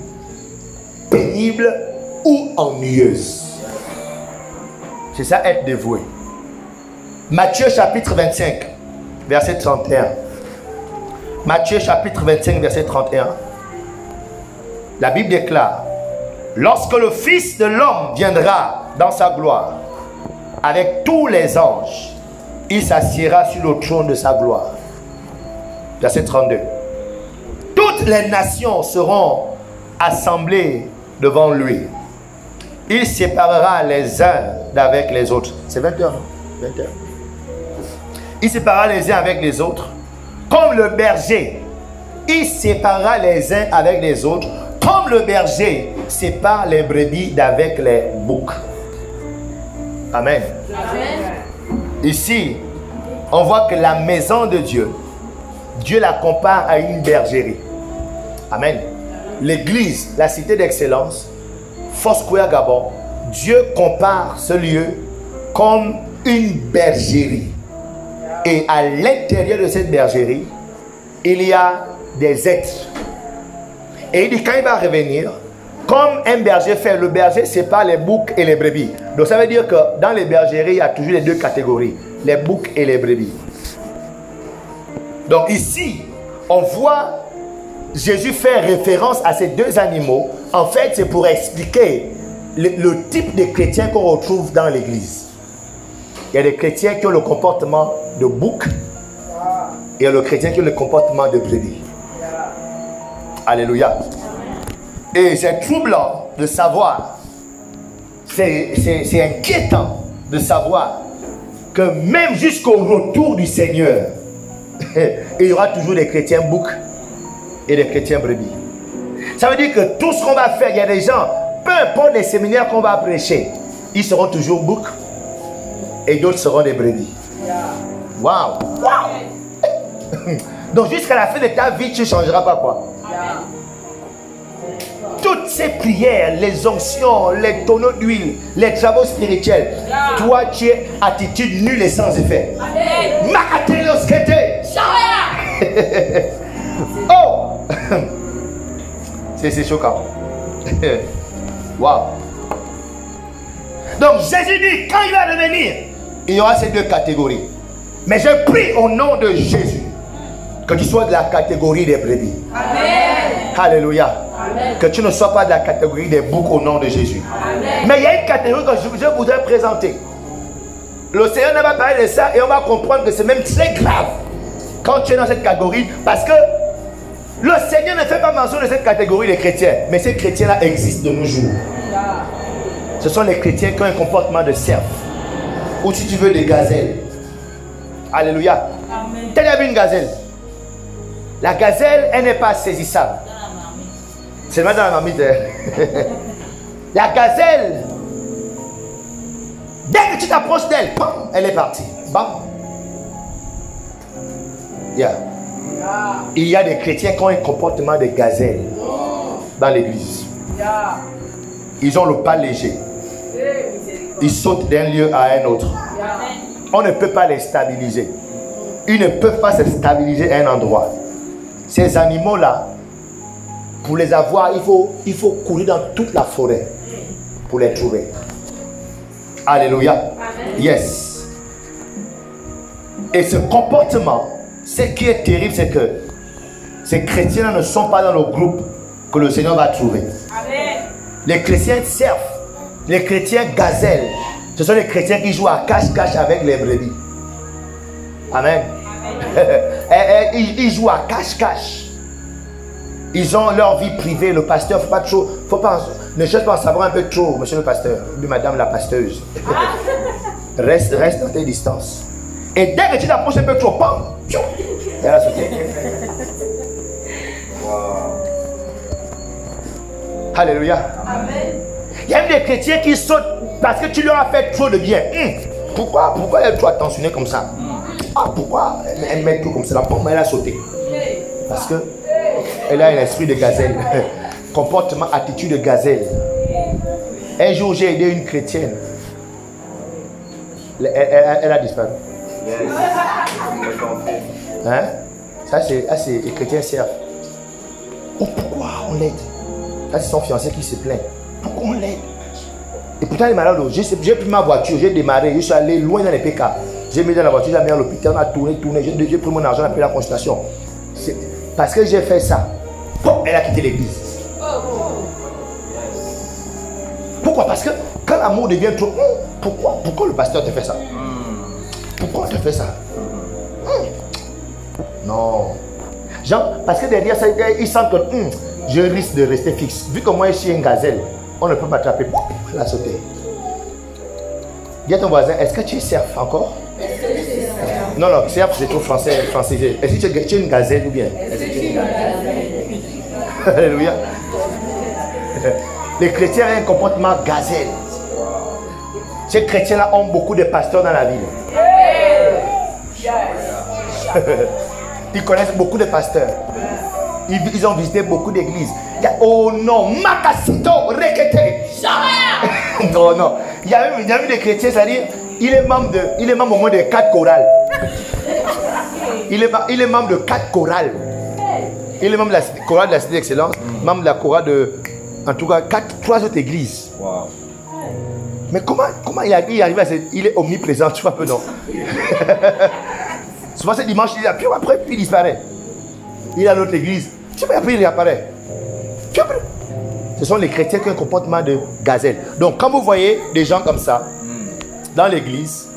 pénible ou ennuyeuse. C'est ça, être dévoué. Matthieu chapitre 25, verset 31. Matthieu chapitre 25, verset 31. La Bible déclare: lorsque le Fils de l'homme viendra dans sa gloire, avec tous les anges, il s'assiera sur le trône de sa gloire. Verset 32. Toutes les nations seront assemblées devant lui. Il séparera les uns d'avec les autres. C'est 21, non? 21. Il séparera les uns avec les autres. Comme le berger, il séparera les uns avec les autres. Comme le berger sépare les brebis d'avec les boucs. Amen. Amen. Ici, on voit que la maison de Dieu, Dieu la compare à une bergerie. Amen. L'église, la cité d'excellence, Foursquare Gabon, Dieu compare ce lieu comme une bergerie. Et à l'intérieur de cette bergerie, il y a des êtres. Et il dit, quand il va revenir, comme un berger fait, le berger sépare les boucs et les brebis. Donc ça veut dire que dans les bergeries, il y a toujours les deux catégories, les boucs et les brebis. Donc ici, on voit Jésus faire référence à ces deux animaux. En fait, c'est pour expliquer le type de chrétiens qu'on retrouve dans l'église. Il y a des chrétiens qui ont le comportement de bouc et il y a le chrétien qui a le comportement de brebis. Alléluia. Et c'est troublant de savoir, c'est inquiétant de savoir que même jusqu'au retour du Seigneur, il y aura toujours des chrétiens boucs et des chrétiens brebis. Ça veut dire que tout ce qu'on va faire, il y a des gens, peu importe les séminaires qu'on va prêcher, ils seront toujours boucs et d'autres seront des brebis. Waouh! Wow. Donc jusqu'à la fin de ta vie, tu ne changeras pas quoi? Toutes ces prières, les onctions, les tonneaux d'huile, les travaux spirituels, toi tu es attitude nulle et sans effet. Oh! C'est choquant. Waouh! Donc Jésus dit, quand il va revenir, il y aura ces deux catégories. Mais je prie au nom de Jésus que tu sois de la catégorie des brebis. Amen. Alléluia. Amen. Que tu ne sois pas de la catégorie des boucs au nom de Jésus. Amen. Mais il y a une catégorie que je voudrais présenter. Le Seigneur va parler de ça et on va comprendre que c'est même très grave quand tu es dans cette catégorie, parce que le Seigneur ne fait pas mention de cette catégorie des chrétiens, mais ces chrétiens-là existent de nos jours. Ce sont les chrétiens qui ont un comportement de cerf, ou si tu veux des gazelles. Alléluia. Tu as vu une gazelle? La gazelle, elle n'est pas saisissable. C'est dans la marmite. La gazelle, dès que tu t'approches d'elle, elle est partie. Bam. Yeah. Il y a des chrétiens qui ont un comportement de gazelle dans l'église. Ils ont le pas léger. Ils sautent d'un lieu à un autre. On ne peut pas les stabiliser. Ils ne peuvent pas se stabiliser à un endroit. Ces animaux-là, pour les avoir, il faut courir dans toute la forêt pour les trouver. Alléluia. Amen. Yes. Et ce comportement, ce qui est terrible, c'est que ces chrétiens ne sont pas dans le groupe que le Seigneur va trouver. Amen. Les chrétiens servent Les chrétiens gazelles, ce sont les chrétiens qui jouent à cache-cache avec les brebis. Amen. Ils jouent à cache-cache. Ils ont leur vie privée. Le pasteur, ne cherche pas à savoir un peu trop, monsieur le pasteur, oui, madame la pasteuse. Reste dans tes distances. Et dès que tu t'approches un peu trop, pam, elle a sauté. Alléluia. Amen. Il y a des chrétiens qui sautent parce que tu leur as fait trop de bien. Pourquoi elle est trop attentionnée comme ça? Pourquoi elle met tout comme ça? La pomme, elle a sauté. Parce que elle a un esprit de gazelle. Comportement, attitude de gazelle. Un jour, j'ai aidé une chrétienne. Elle a disparu. Hein? Ça, c'est les chrétiens servent. Pourquoi on l'aide? Là, c'est son fiancé qui se plaint. Pourquoi on l'aide? Et pourtant, elle est malade. J'ai pris ma voiture, j'ai démarré, je suis allé loin dans les PK. J'ai mis dans la voiture, j'ai mis à l'hôpital, on a tourné. J'ai pris mon argent, on a pris la consultation. Parce que j'ai fait ça. Elle a quitté l'église. Pourquoi? Parce que quand l'amour devient trop... Pourquoi le pasteur te fait ça? Pourquoi on te fait ça? Non. Genre, parce que derrière ça, ils sentent que je risque de rester fixe. Vu que moi je suis une gazelle, on ne peut pas m'attraper. La sauter. Dis à ton voisin, est-ce que tu es serf encore? Non, serf c'est trop francisé. Est-ce que tu es une gazelle ou bien? Alléluia. Les chrétiens ont un comportement gazelle. Ces chrétiens-là ont beaucoup de pasteurs dans la ville. Ils connaissent beaucoup de pasteurs. Ils ont visité beaucoup d'églises. Oh non, Makasito, Rekete. Non. Il y a même des chrétiens, c'est-à-dire, il est membre au moins de 4 chorales. Il est membre de 4 chorales. Il est membre de la chorale de la Cité d'Excellence, membre de la chorale de, en tout cas, 3 autres églises. Wow. Mais comment il arrive à il est omniprésent, tu vois un peu, non? Souvent c'est dimanche, il est là, puis après, il disparaît. Il est à l'autre église, puis après il réapparaît. Ce sont les chrétiens qui ont un comportement de gazelle. Donc quand vous voyez des gens comme ça, dans l'église,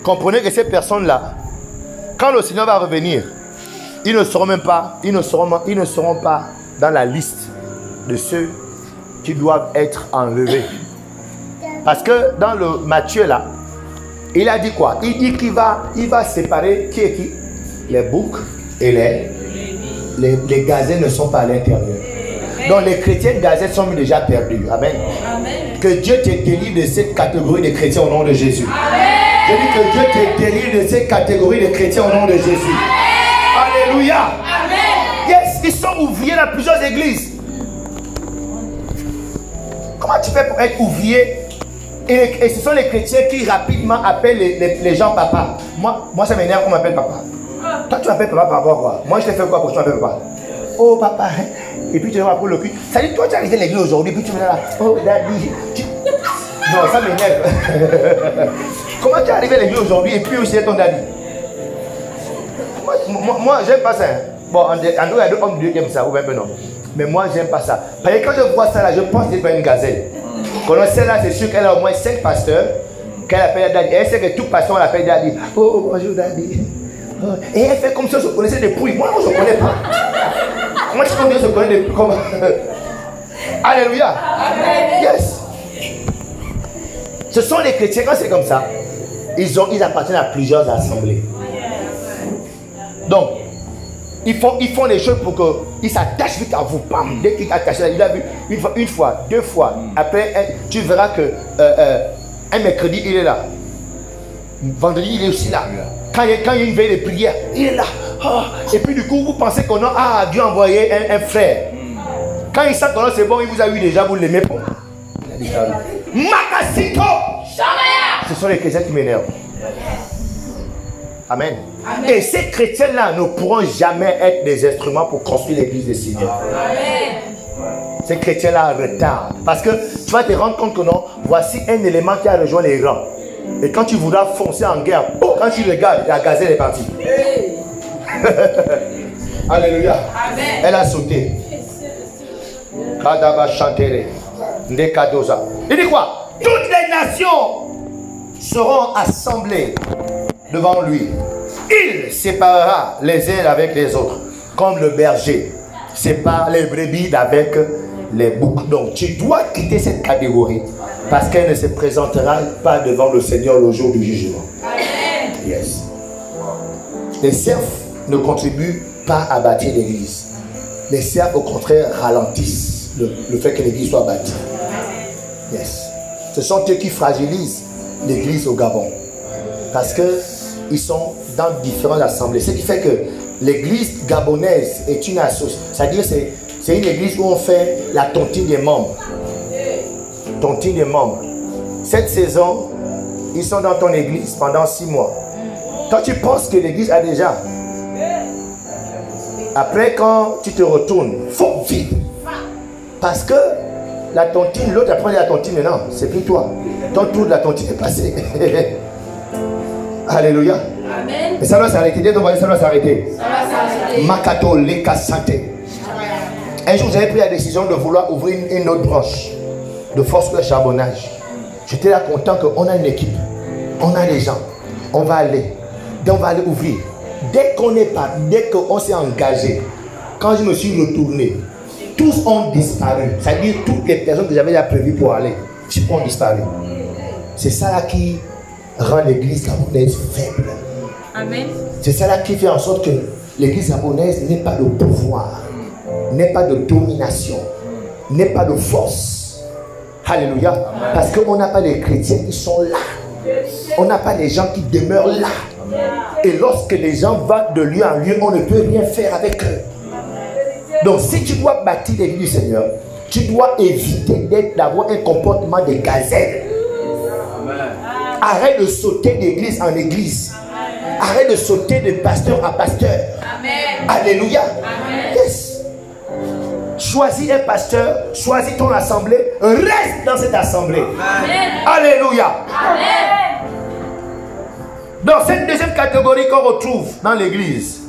comprenez que ces personnes-là, quand le Seigneur va revenir, ils ne seront pas dans la liste de ceux qui doivent être enlevés. Parce que dans le Matthieu là, il a dit quoi? Il dit qu'il va séparer qui est qui? Les boucs et les gazelles ne sont pas à l'intérieur. Donc les chrétiens gazelles sont déjà perdus. Amen. Amen. Que Dieu te délivre de cette catégorie de chrétiens au nom de Jésus. Amen. Je dis que Dieu te délivre de cette catégorie de chrétiens au nom de Jésus. Amen. Alléluia. Amen. Yes, ils sont ouvriers dans plusieurs églises. Comment tu fais pour être ouvrier? Et ce sont les chrétiens qui rapidement appellent les gens papa. Moi ça m'énerve qu'on m'appelle papa. Toi tu m'appelles papa par rapport à quoi? Moi je t'ai fait quoi pour que tu m'appelles papa? Oh papa. Et puis tu vas pour le cul. Ça dit toi tu es arrivé à l'église aujourd'hui, puis tu me dis là. Oh daddy. Non, ça m'énerve. Comment tu es arrivé à l'église aujourd'hui et puis aussi c'est ton daddy? Moi j'aime pas ça. Bon, en tout cas, il y a d'autres hommes de Dieu qui aiment ça, ou même non. Mais moi j'aime pas ça. Parce que quand je vois ça là, je pense que c'est pas une gazelle. Quand celle-là, c'est sûr qu'elle a au moins 5 pasteurs qu'elle appelle daddy. Elle sait que tout pasteur on l'appelle daddy. Oh, bonjour daddy. Oh. Et elle fait comme ça, je connaissais des pouilles. Moi, je ne connais pas. Comment tu peux dire que je connais des pouilles? Alléluia. Amen. Yes. Ce sont les chrétiens, quand c'est comme ça, ils appartiennent à plusieurs assemblées. Donc, ils font les choses pour qu'ils s'attachent vite à vous. Bam, dès qu'ils attachent, il a vu une fois, 2 fois. Après, tu verras que un mercredi, il est là. Vendredi, il est aussi là. Quand il y a une veille de prière, il est là. Oh. Et puis du coup, vous pensez qu'on a Dieu envoyé un frère. Quand il sent que c'est bon, il vous a eu déjà, vous l'aimez pas. Makasito. Ce sont les chrétiens qui m'énervent. Amen. Amen. Et ces chrétiens-là ne pourront jamais être des instruments pour construire l'église du Seigneur. Amen. Ces chrétiens-là retardent. Parce que tu vas te rendre compte que non, voici un élément qui a rejoint les rangs. Et quand tu voudras foncer en guerre, quand tu regardes, la gazelle est partie. Alléluia. Amen. Elle a sauté. Kadaba chantere. Ndekadoza. Il dit quoi? toutes les nations seront assemblées devant lui. Il séparera les uns avec les autres, comme le berger sépare les brebis d'avec les boucs. Donc tu dois quitter cette catégorie parce qu'elle ne se présentera pas devant le Seigneur le jour du jugement. Amen. Yes. Les serfs ne contribuent pas à bâtir l'église. Les serfs au contraire ralentissent le fait que l'église soit bâtie. Yes. Ce sont eux qui fragilisent l'église au Gabon parce qu'ils sont dans différentes assemblées. Ce qui fait que l'église gabonaise est une association. C'est-à-dire c'est une église où on fait la tontine des membres. Tontine des membres. Cette saison, ils sont dans ton église pendant 6 mois. Toi, tu penses que l'église a déjà. Après, quand tu te retournes, il faut vite. Parce que la tontine, l'autre apprend la tontine maintenant. C'est plus toi. Ton tour de la tontine est passé. Alléluia. Amen. Et ça doit s'arrêter. Ça doit s'arrêter. Makato leka santé. Un jour, j'avais pris la décision de vouloir ouvrir une autre branche de force de charbonnage. J'étais là content qu'on a une équipe. On a les gens. On va aller. Donc, on va aller ouvrir. Dès qu'on s'est engagé, quand je me suis retourné, tous ont disparu. C'est-à-dire toutes les personnes que j'avais déjà prévues pour aller, ont disparu. C'est ça là qui rend l'église gabonaise faible. Amen. C'est ça là qui fait en sorte que l'église gabonaise n'ait pas de pouvoir, n'ait pas de domination, n'ait pas de force. Alléluia. Amen. Parce qu'on n'a pas les chrétiens qui sont là. On n'a pas les gens qui demeurent là. Amen. Et lorsque les gens vont de lieu en lieu, on ne peut rien faire avec eux. Donc si tu dois bâtir l'église du Seigneur, tu dois éviter d'avoir un comportement de gazelle. Arrête de sauter d'église en église. Arrête de sauter de pasteur à pasteur. Amen. Alléluia. Amen. Yes. Choisis un pasteur, choisis ton assemblée, reste dans cette assemblée. Amen. Alléluia. Amen. Dans cette deuxième catégorie qu'on retrouve dans l'église,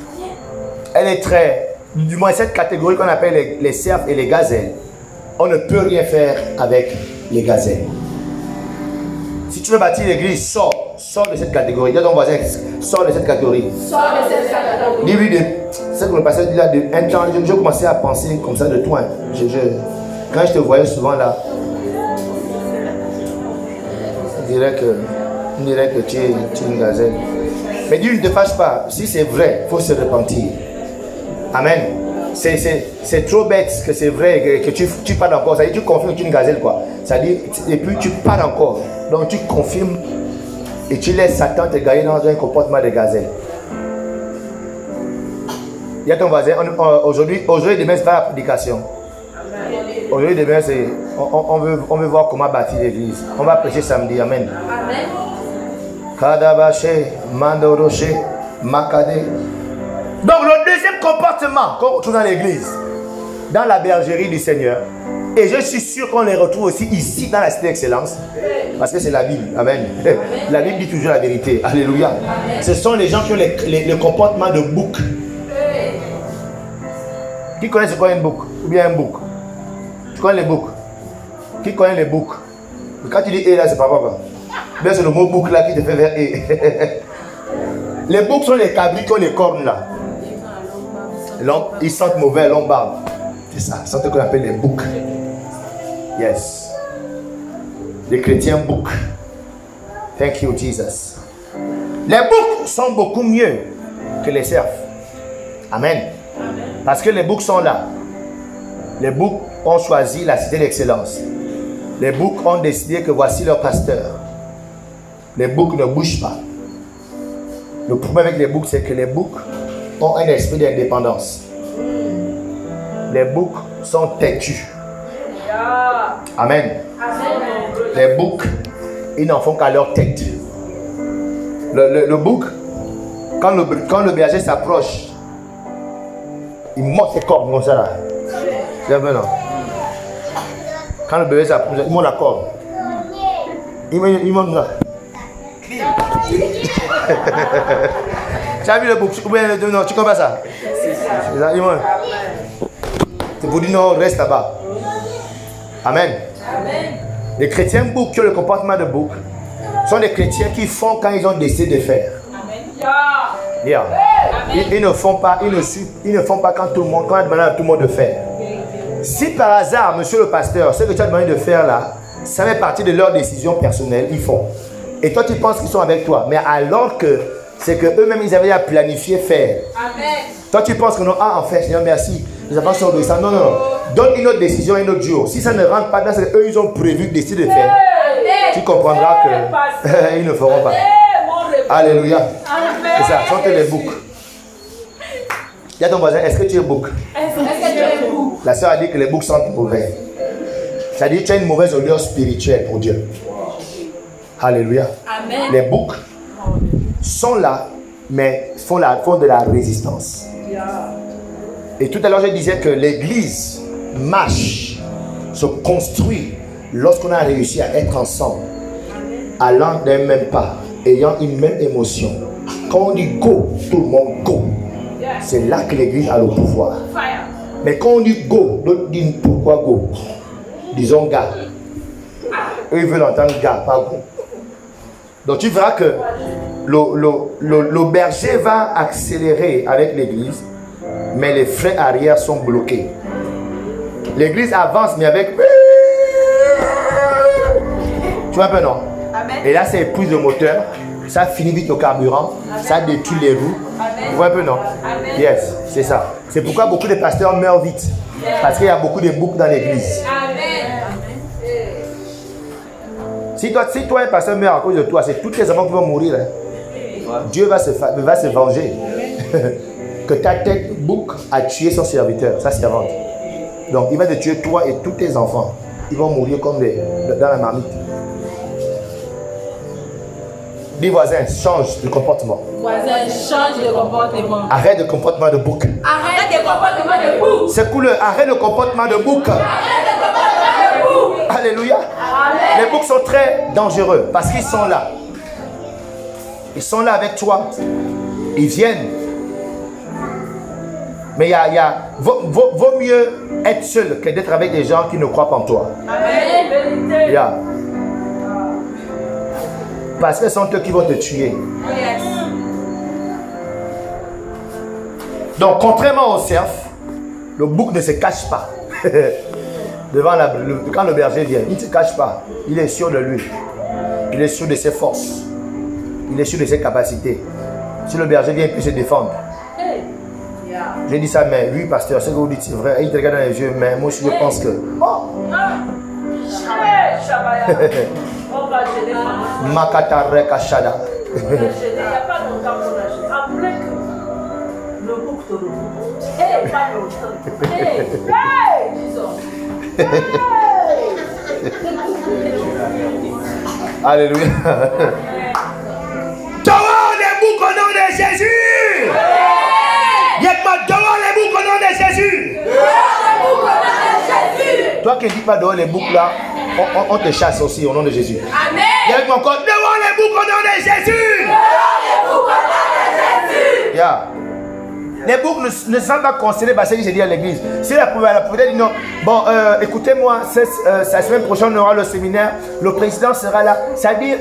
elle est du moins cette catégorie qu'on appelle les cerfs et les gazelles, on ne peut rien faire avec les gazelles. Si tu veux bâtir l'église, sors de cette catégorie. Dis à ton voisin, sors de cette catégorie. Sors de cette catégorie. Dis-lui, c'est que le pasteur dit là, un temps, je commençais à penser comme ça de toi. Quand je te voyais souvent là, on dirait que tu es une gazelle. Mais dis, ne te fâche pas. Si c'est vrai, il faut se repentir. Amen. C'est trop bête que c'est vrai que tu parles encore. Ça dit tu confirmes que tu es une gazelle quoi. Ça dit, et puis tu parles encore. Donc tu confirmes et tu laisses Satan te gagner dans un comportement de gazelle. Il y a ton voisin. Aujourd'hui demain c'est pas la prédication. Aujourd'hui demain c'est on veut voir comment bâtir l'église. On va prêcher samedi. Amen. Amen. Kadabache, Mandoroche, Makade. Donc le deuxième comportement qu'on retrouve dans l'église, dans la bergerie du Seigneur, et je suis sûr qu'on les retrouve aussi ici dans la cité d'excellence, parce que c'est la Bible. Amen. Amen. La Bible dit toujours la vérité. Alléluia. Amen. Ce sont les gens qui ont le comportement de bouc. Qui connaît ce qu'est un bouc? Ou bien un bouc? Tu connais les boucs? Qui connaît les boucs? Quand tu dis là, c'est pas papa. Bien c'est le mot bouc là qui te fait vers Les boucs sont les cabris qui ont les cornes là. Ils sentent mauvais, longs barbes. C'est ça, c'est ce qu'on appelle les boucs. Yes. Les chrétiens boucs. Thank you, Jesus. Les boucs sont beaucoup mieux que les cerfs. Amen. Parce que les boucs sont là. Les boucs ont choisi la cité d'excellence. Les boucs ont décidé que voici leur pasteur. Les boucs ne bougent pas. Le problème avec les boucs, c'est que les boucs ont un esprit d'indépendance. Les boucs sont têtus. Amen. Les boucs, ils n'en font qu'à leur tête. Le bouc, quand le berger s'approche, il monte ses cordes comme ça là. Quand le berger s'approche, il monte la corde. Il monte là. Tu as vu le bouc? Non, tu comprends ça? C'est ça, il monte. C'est pour dire non, reste là-bas. Amen. Amen. Les chrétiens boucs qui ont le comportement de bouc sont des chrétiens qui font quand ils ont décidé de faire. Yeah. Ils ne font pas, ils ne font pas quand tout le monde, quand on demande à tout le monde de faire. Si par hasard, monsieur le pasteur, ce que tu as demandé de faire là, ça fait partie de leur décision personnelle, ils font. Et toi tu penses qu'ils sont avec toi, mais alors que c'est que eux-mêmes ils avaient à planifier faire. Amen. Toi tu penses que non, ah en fait, Seigneur merci, les enfants sont obéissants. Non, non, non. Donne une autre décision un autre jour. Si ça ne rentre pas dans ce qu'eux ils ont prévu de décider de faire, tu comprendras que ils ne feront pas. Alléluia. C'est ça, sont les boucs. Il y a ton voisin, est-ce que tu es bouc? La sœur a dit que les boucs sentent mauvais. Ça dit que tu as une mauvaise odeur spirituelle pour Dieu. Alléluia. Amen. Les boucs sont là, mais font de la résistance. Et tout à l'heure, je disais que l'église marche, se construit lorsqu'on a réussi à être ensemble, allant d'un même pas, ayant une même émotion. Quand on dit go, tout le monde go. C'est là que l'église a le pouvoir. Mais quand on dit go, d'autres disent pourquoi go. Disons gars. Eux ils veulent entendre gars, pas go. Donc tu verras que le berger va accélérer avec l'église, mais les freins arrière sont bloqués. L'église avance, mais avec... Tu vois un peu, non? Et là, ça épuise le moteur, ça finit vite au carburant, ça détruit les roues. Tu vois un peu, non? Yes, c'est ça. C'est pourquoi beaucoup de pasteurs meurent vite. Parce qu'il y a beaucoup de boucs dans l'église. Si toi, un pasteur meurt à cause de toi, c'est tous tes enfants qui vont mourir. Hein. Dieu va se venger. Que ta tête bouc a tué son serviteur, sa servante. Donc il va te tuer toi et tous tes enfants. Ils vont mourir comme dans la marmite. Dis voisin, change de comportement. Voisin, change de comportement. Arrête de comportement de bouc. Arrête de comportement de bouc. C'est cool, arrête de comportement de bouc. Arrête de comportement de bouc. Alléluia. Amen. Les boucs sont très dangereux parce qu'ils sont là. Ils sont là avec toi. Ils viennent. Mais vaut mieux être seul que d'être avec des gens qui ne croient pas en toi. Amen. Yeah. Parce que ce sont eux qui vont te tuer. Yes. Donc, contrairement au cerf, le bouc ne se cache pas. Devant quand le berger vient, il ne se cache pas. Il est sûr de lui. Il est sûr de ses forces. Il est sûr de ses capacités. Si le berger vient, il peut se défendre. J'ai dit ça, mais lui, pasteur, ce que vous dites, c'est vrai. Il te regarde dans les yeux, mais moi aussi, je pense que... Oh! Makatare Kashada. Il n'y a pas longtemps qu'on a joué. Après que le bouc te remonte. Pas longtemps. Hey, disons. Alléluia. Dehors les boucs au nom de Jésus. Dehors les boucs au nom de Jésus. Toi qui ne dis pas dehors les boucs là, on te chasse aussi au nom de Jésus. Amen. Il y a encore devant les boucs au nom de Jésus. Devant les boucs au nom de Jésus. Yeah. Les boucs ne sont pas considérés par ce que j'ai dit à l'église. Si la prophète dit non, bon, écoutez-moi, la semaine prochaine on aura le séminaire, le président sera là. Ça veut dire,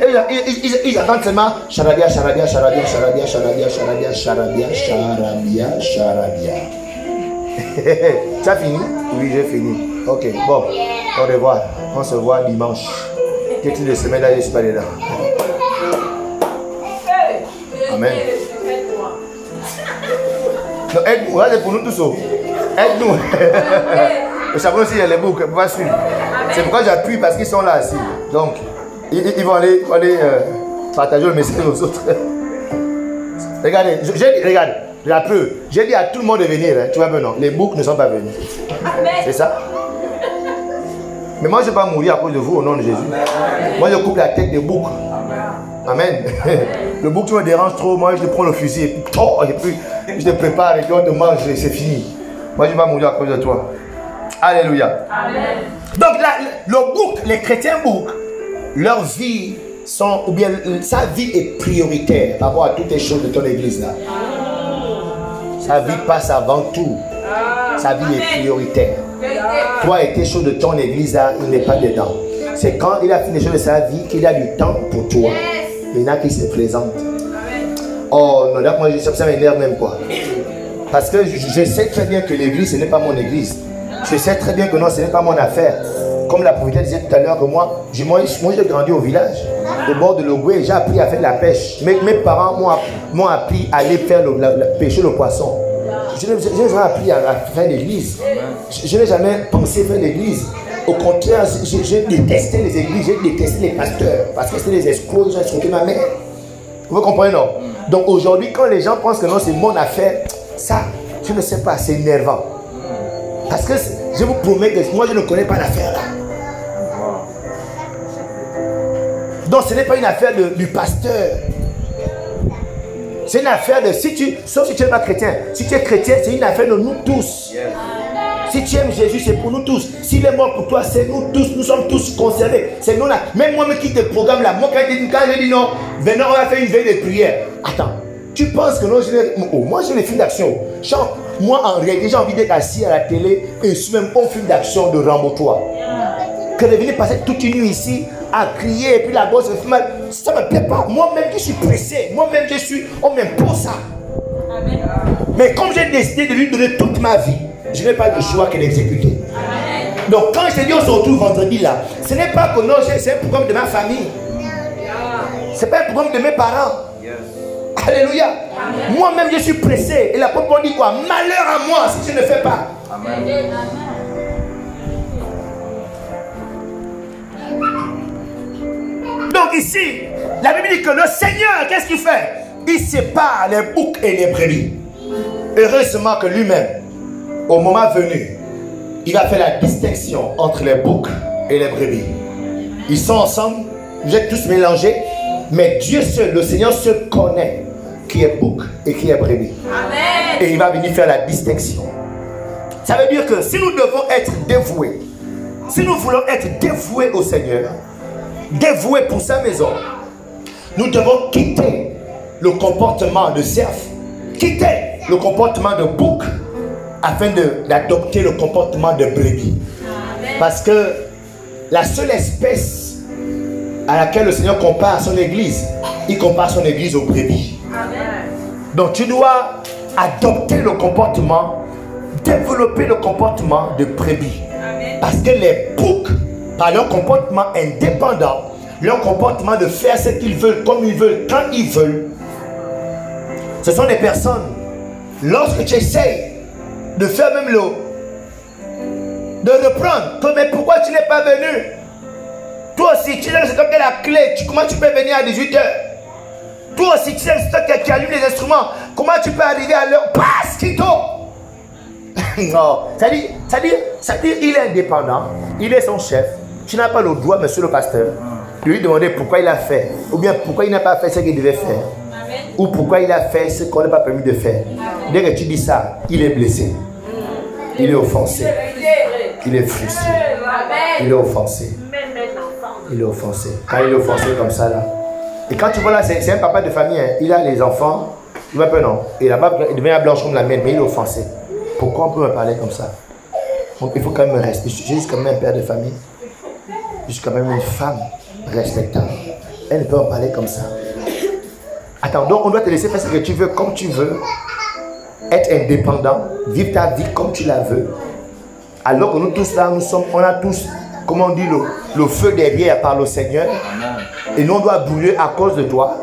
ils attendent seulement charabia, charabia, charabia, charabia, charabia, charabia, charabia, charabia, charabia. Tu as fini? Oui, j'ai fini. Ok, bon, au revoir. On se voit dimanche. Quelques de semaine là, je ne suis pas dedans. Amen. Non, aide-nous, c'est pour nous tous. Aide-nous. Le chapeau aussi, il y a les boucs, on va suivre. C'est pourquoi j'appuie parce qu'ils sont là assis. Donc, ils vont aller partager le message aux autres. Regardez, regarde, la preuve. J'ai dit à tout le monde de venir. Hein, tu vois, ben non, les boucs ne sont pas venus. C'est ça? Mais moi, je ne vais pas mourir à cause de vous au nom de Jésus. Moi, je coupe la tête des boucs. Amen. Le bouc, tu me déranges trop. Moi, je te prends le fusil et puis, oh, je te prépare et puis on te mange et c'est fini. Moi, je ne vais pas mourir à cause de toi. Alléluia. Amen. Donc, là, le bouc, les chrétiens boucs, leur vie, ou bien sa vie est prioritaire par rapport à toutes les choses de ton église là. Sa vie passe avant tout. Sa vie est prioritaire. Toi et tes choses de ton église là, il n'est pas dedans. C'est quand il a fini les choses de sa vie qu'il a du temps pour toi. Il y en a qui se présentent. Oh non, là, moi, ça m'énerve même quoi. Parce que je sais très bien que l'église, ce n'est pas mon église. Je sais très bien que non, ce n'est pas mon affaire. Comme la propriétaire disait tout à l'heure que moi j'ai grandi au village, au bord de l'Ogoué, j'ai appris à faire de la pêche. Mes parents m'ont appris à aller faire pêcher le poisson. Je n'ai jamais appris à faire l'église. Je n'ai jamais pensé faire l'église. Au contraire, j'ai détesté les églises, j'ai détesté les pasteurs. Parce que c'était des escrocs, ils ont escroqué ma mère. Vous comprenez, non? Donc aujourd'hui, quand les gens pensent que non, c'est mon affaire, ça, je ne sais pas, c'est énervant. Parce que je vous promets que moi, je ne connais pas l'affaire là. Donc ce n'est pas une affaire du pasteur. C'est une affaire de, sauf si tu n'es pas chrétien. Si tu es chrétien, c'est une affaire de nous tous. Si tu aimes Jésus, c'est pour nous tous. S'il est mort pour toi, c'est nous tous. Nous sommes tous concernés. C'est nous là. Même moi, qui te programme là. Moi, quand je dis non, venons, on va faire une veille de prière. Attends. Tu penses que non, moi j'ai des films d'action. Moi, en réalité, j'ai envie d'être assis à la télé et sur même un film d'action de Rambo 3. Que de venir passer toute une nuit ici à crier et puis la gosse me fait mal. Ça ne me plaît pas. Moi-même, je suis pressé. Moi-même, on m'impose ça. Amen. Mais comme j'ai décidé de lui donner toute ma vie, je n'ai pas de choix que d'exécuter. Donc, quand je te dis on se retrouve vendredi là, ce n'est pas que non, c'est un programme de ma famille. Ce n'est pas un programme de mes parents. Alléluia. Moi-même, je suis pressé. Et l'apôtre dit quoi? Malheur à moi si je ne fais pas. Amen. Donc ici, la Bible dit que le Seigneur, qu'est-ce qu'il fait? Il sépare les boucs et les brebis. Heureusement que lui-même, au moment venu, il va faire la distinction entre les boucs et les brebis. Ils sont ensemble, vous êtes tous mélangés, mais Dieu seul, le Seigneur seul connaît qui est bouc et qui est brebis. Amen. Et il va venir faire la distinction. Ça veut dire que si nous devons être dévoués, si nous voulons être dévoués au Seigneur, dévoués pour sa maison, nous devons quitter le comportement de cerf, quitter le comportement de bouc, afin d'adopter le comportement de brebis. Amen. Parce que la seule espèce à laquelle le Seigneur compare son église, il compare son église aux brebis. Amen. Donc tu dois adopter le comportement, développer le comportement de brebis. Amen. Parce que les boucs, par leur comportement indépendant, leur comportement de faire ce qu'ils veulent, comme ils veulent, quand ils veulent, ce sont des personnes, lorsque tu essayes de faire même de reprendre, mais pourquoi tu n'es pas venu? Toi aussi, tu sais que c'est toi qui as la clé, comment tu peux venir à 18h? Toi aussi, tu sais que c'est toi qui allume les instruments, comment tu peux arriver à l'heure? Passe, Kito! Non, c'est-à-dire, il est indépendant, il est son chef. Tu n'as pas le droit, monsieur le pasteur, de lui demander pourquoi il a fait, ou bien pourquoi il n'a pas fait ce qu'il devait faire, ou pourquoi il a fait ce qu'on n'a pas permis de faire. Dès que tu dis ça, il est blessé, il est offensé, il est frustré, il est offensé, il est offensé. Quand il est offensé comme ça là, et quand tu vois là, c'est un papa de famille, hein. Il a les enfants, il va pas non, et là-bas il devient blanche comme la mienne, mais il est offensé. Pourquoi on peut me parler comme ça? Donc il faut quand même me respecter. Je suis quand même un père de famille. Je suis quand même une femme respectable. Elle ne peut pas parler comme ça. Attends, donc on doit te laisser faire ce que tu veux, comme tu veux. Être indépendant, vivre ta vie comme tu la veux. Alors que nous tous là, on a tous, comment on dit, le feu derrière par le Seigneur. Et nous on doit brûler à cause de toi.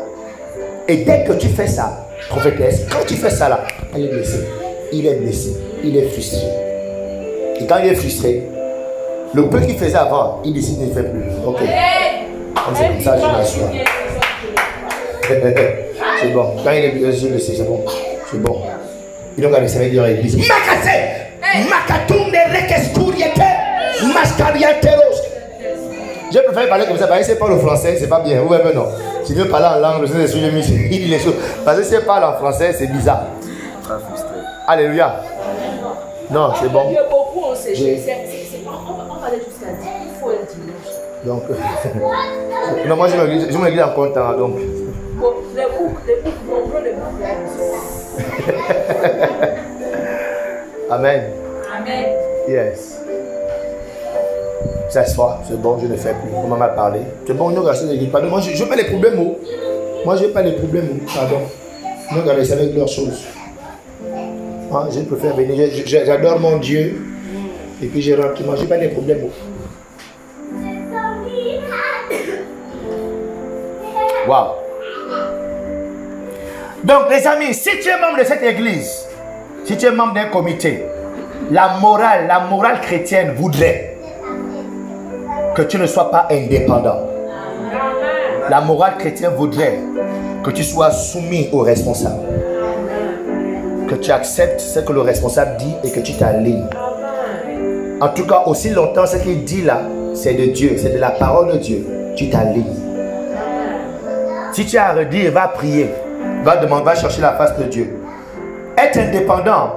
Et dès que tu fais ça, prophétesse, quand tu fais ça là, elle est blessée. Il est blessé, il est frustré. Et quand il est frustré, le peu qu'il faisait avant, il décide de ne faire plus. Ok. C'est comme ça, je m'assois. C'est bon. Quand il est blessé, je le sais, c'est bon. C'est bon. Il doit aller servir dans l'église. Makase! Makatum de rekeskuriete! Mascariateros! Je préfère parler comme ça, parce que c'est pas le français, c'est pas bien. Ou même non. Si tu veux parler en langue, il dit les choses. Parce que si tu parles en français, c'est bizarre. Alléluia. Non, c'est bon. Beaucoup, on sait. On va aller jusqu'à 10 fois le dimanche. Donc, non, moi je me dis en comptant. Donc. Bon, les boucs, nombreux les boucs. Amen. Amen. Yes. s'asseoir, c'est bon, je ne fais plus. On m'a mal parlé. C'est bon, nous restons l'église. Pardon, moi je veux pas les problèmes. Moi je veux pas les problèmes. Pardon. Nous restons avec leurs choses. Hein, je préfère venir. J'adore mon Dieu. Et puis je rentre. Moi je veux pas les problèmes. Waouh. Donc les amis, si tu es membre de cette église, si tu es membre d'un comité, la morale chrétienne voudrait que tu ne sois pas indépendant. La morale chrétienne voudrait que tu sois soumis au responsable. Que tu acceptes ce que le responsable dit et que tu t'alignes. En tout cas, aussi longtemps, ce qu'il dit là, c'est de Dieu, c'est de la parole de Dieu. Tu t'alignes. Si tu as à redire, va prier. Va chercher la face de Dieu. Être indépendant,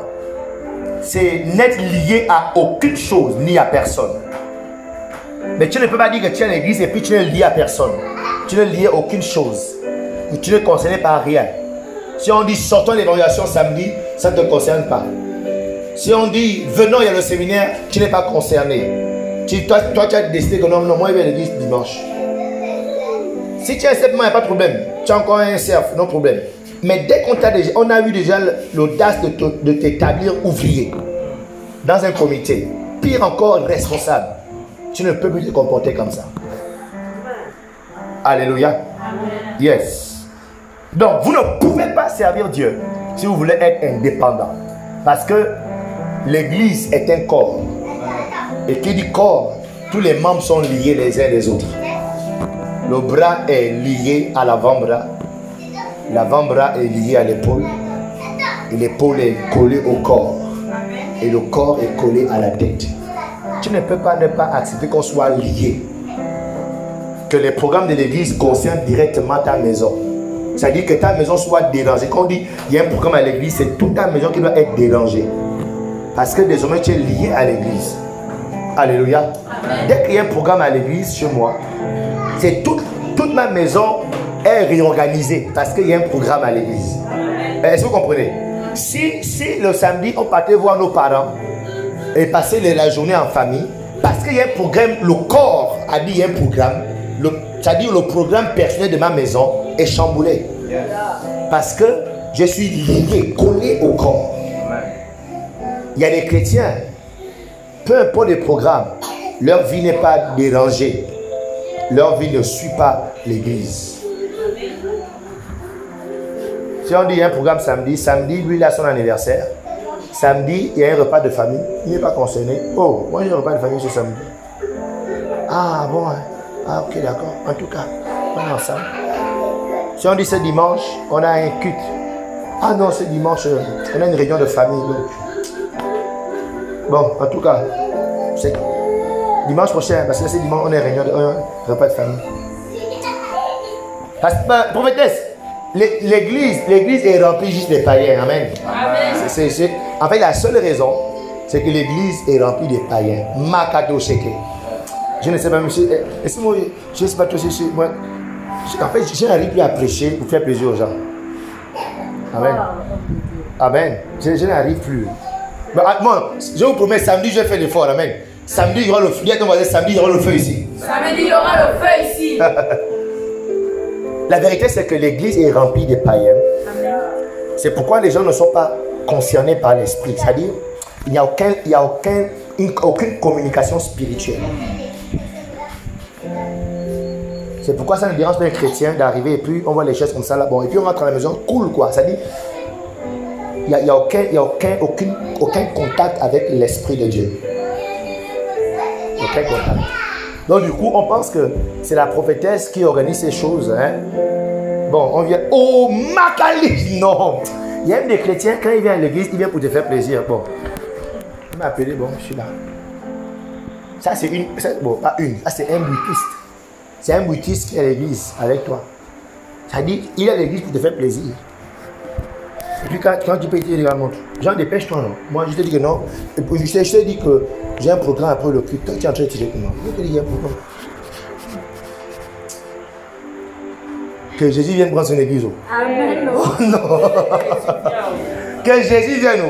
c'est n'être lié à aucune chose ni à personne. Mais tu ne peux pas dire que tu es à l'église et puis tu n'es lié à personne. Tu n'es lié à aucune chose. Tu n'es concerné par rien. Si on dit sortons l'évaluation samedi, ça ne te concerne pas. Si on dit venons, il y a le séminaire, tu n'es pas concerné. Toi, tu as décidé que non, moi je vais à l'église dimanche. Si tu as un serment, il n'y a pas de problème. Tu as encore un cerf, non problème. Mais dès qu'on a eu déjà l'audace de t'établir ouvrier dans un comité, pire encore responsable, tu ne peux plus te comporter comme ça. Alléluia. Yes. Donc, vous ne pouvez pas servir Dieu si vous voulez être indépendant. Parce que l'église est un corps. Et qui dit corps, tous les membres sont liés les uns les autres. Le bras est lié à l'avant-bras. L'avant-bras est lié à l'épaule. Et l'épaule est collée au corps. Et le corps est collé à la tête. Tu ne peux pas ne pas accepter qu'on soit lié. Que les programmes de l'église concernent directement ta maison. C'est-à-dire que ta maison soit dérangée. Quand on dit il y a un programme à l'église, c'est toute ta maison qui doit être dérangée. Parce que désormais tu es lié à l'église. Alléluia. Dès qu'il y a un programme à l'église chez moi, c'est toute ma maison est réorganisée parce qu'il y a un programme à l'église. Est-ce que vous comprenez? Si le samedi on partait voir nos parents et passer la journée en famille, parce qu'il y a un programme, le corps a dit il y a un programme, c'est-à-dire le programme personnel de ma maison est chamboulé. Parce que je suis lié, collé au corps. Il y a des chrétiens, peu importe les programmes, leur vie n'est pas dérangée. Leur vie ne suit pas l'église. Si on dit il y a un programme samedi, lui il a son anniversaire. Samedi, il y a un repas de famille, il n'est pas concerné. Oh, moi j'ai un repas de famille ce samedi. Ah bon, hein? Ah ok, d'accord. En tout cas, on est ensemble. Si on dit ce dimanche, on a un culte. Ah non, ce dimanche, on a une réunion de famille. Donc. Bon, en tout cas, c'est dimanche prochain, parce que c'est dimanche, on a une réunion de repas de famille. Parce que, prophétesse, l'église est remplie juste des païens. Amen. Amen. En fait, la seule raison, c'est que l'église est remplie des païens. Makado Sheke. Je ne sais pas, monsieur. Moi, je ne sais pas trop si moi. En fait, je n'arrive plus à prêcher pour faire plaisir aux gens. Amen. Amen. Je n'arrive plus. Mais moi, je vous promets, samedi, je vais faire l'effort. Amen. Samedi, il y aura le feu. Samedi, il y aura le feu ici. Samedi, il y aura le feu ici. La vérité, c'est que l'église est remplie de païens. C'est pourquoi les gens ne sont pas concernés par l'esprit. C'est-à-dire, il n'y a aucune communication spirituelle. C'est pourquoi ça ne dérange pas un chrétien d'arriver et puis on voit les choses comme ça là. Bon, et puis on rentre à la maison, cool quoi. C'est-à-dire, il n'y a aucun contact avec l'esprit de Dieu. Aucun contact. Donc du coup, on pense que c'est la prophétesse qui organise ces choses. Hein. Bon, on vient... Oh, Macali! Non! Il y a même des chrétiens, quand ils viennent à l'église, ils viennent pour te faire plaisir. Bon, il m'a appelé, bon, je suis là. Ça, c'est une... Bon, pas une. Ça, c'est un bruitiste. C'est un bruitiste qui est à l'église avec toi. Ça dit, il est à l'église pour te faire plaisir. Et puis quand tu peux dire, regarde, Jean, dépêche-toi, non? Moi, je te dis que non. Et puis, je te dis que j'ai un programme après le culte. Toi, tu es en train de tirer pour moi. Je te dis qu'il y a un programme. Que Jésus vienne prendre son église. Amen. Oh non. Que Jésus vienne.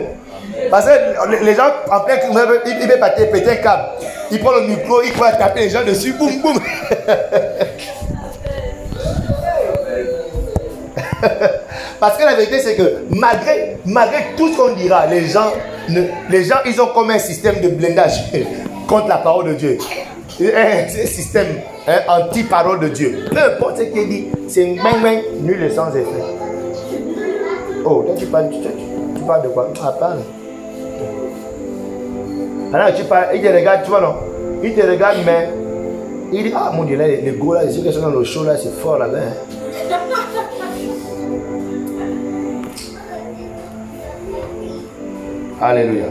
Parce que les gens, en plein, ils peuvent péter un câble. il prend le micro, il croit taper les gens dessus, boum, boum. Parce que la vérité, c'est que malgré tout ce qu'on dira, les gens, ils ont comme un système de blindage contre la parole de Dieu. C'est un système anti-parole de Dieu. Peu importe ce qu'il dit, c'est nul et sans effet. Oh, toi tu parles de quoi? Ah, parle. Alors tu parles, il te regarde, tu vois non? Il te regarde, mais il dit, ah mon Dieu, là, les gars là, ceux qui sont dans le show là, c'est fort là-bas. Alléluia.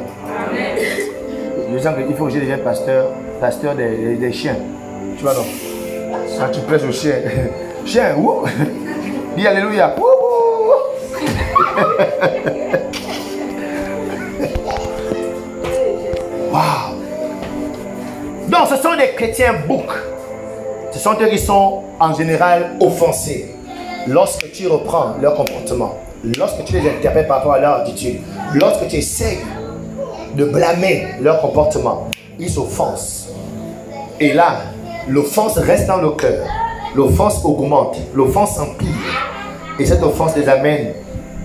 Amen. Je sens qu'il faut que je devienne pasteur des chiens. Tu vois non? Quand tu prêches aux chiens. Chien, wouh! Dis alléluia. Wow. Donc ce sont des chrétiens boucs. Ce sont eux qui sont en général offensés lorsque tu reprends leur comportement, lorsque tu les interprètes par rapport à leur attitude, lorsque tu essaies de blâmer leur comportement, ils s'offensent. Et là, l'offense reste dans le cœur, l'offense augmente, l'offense empire. Et cette offense les amène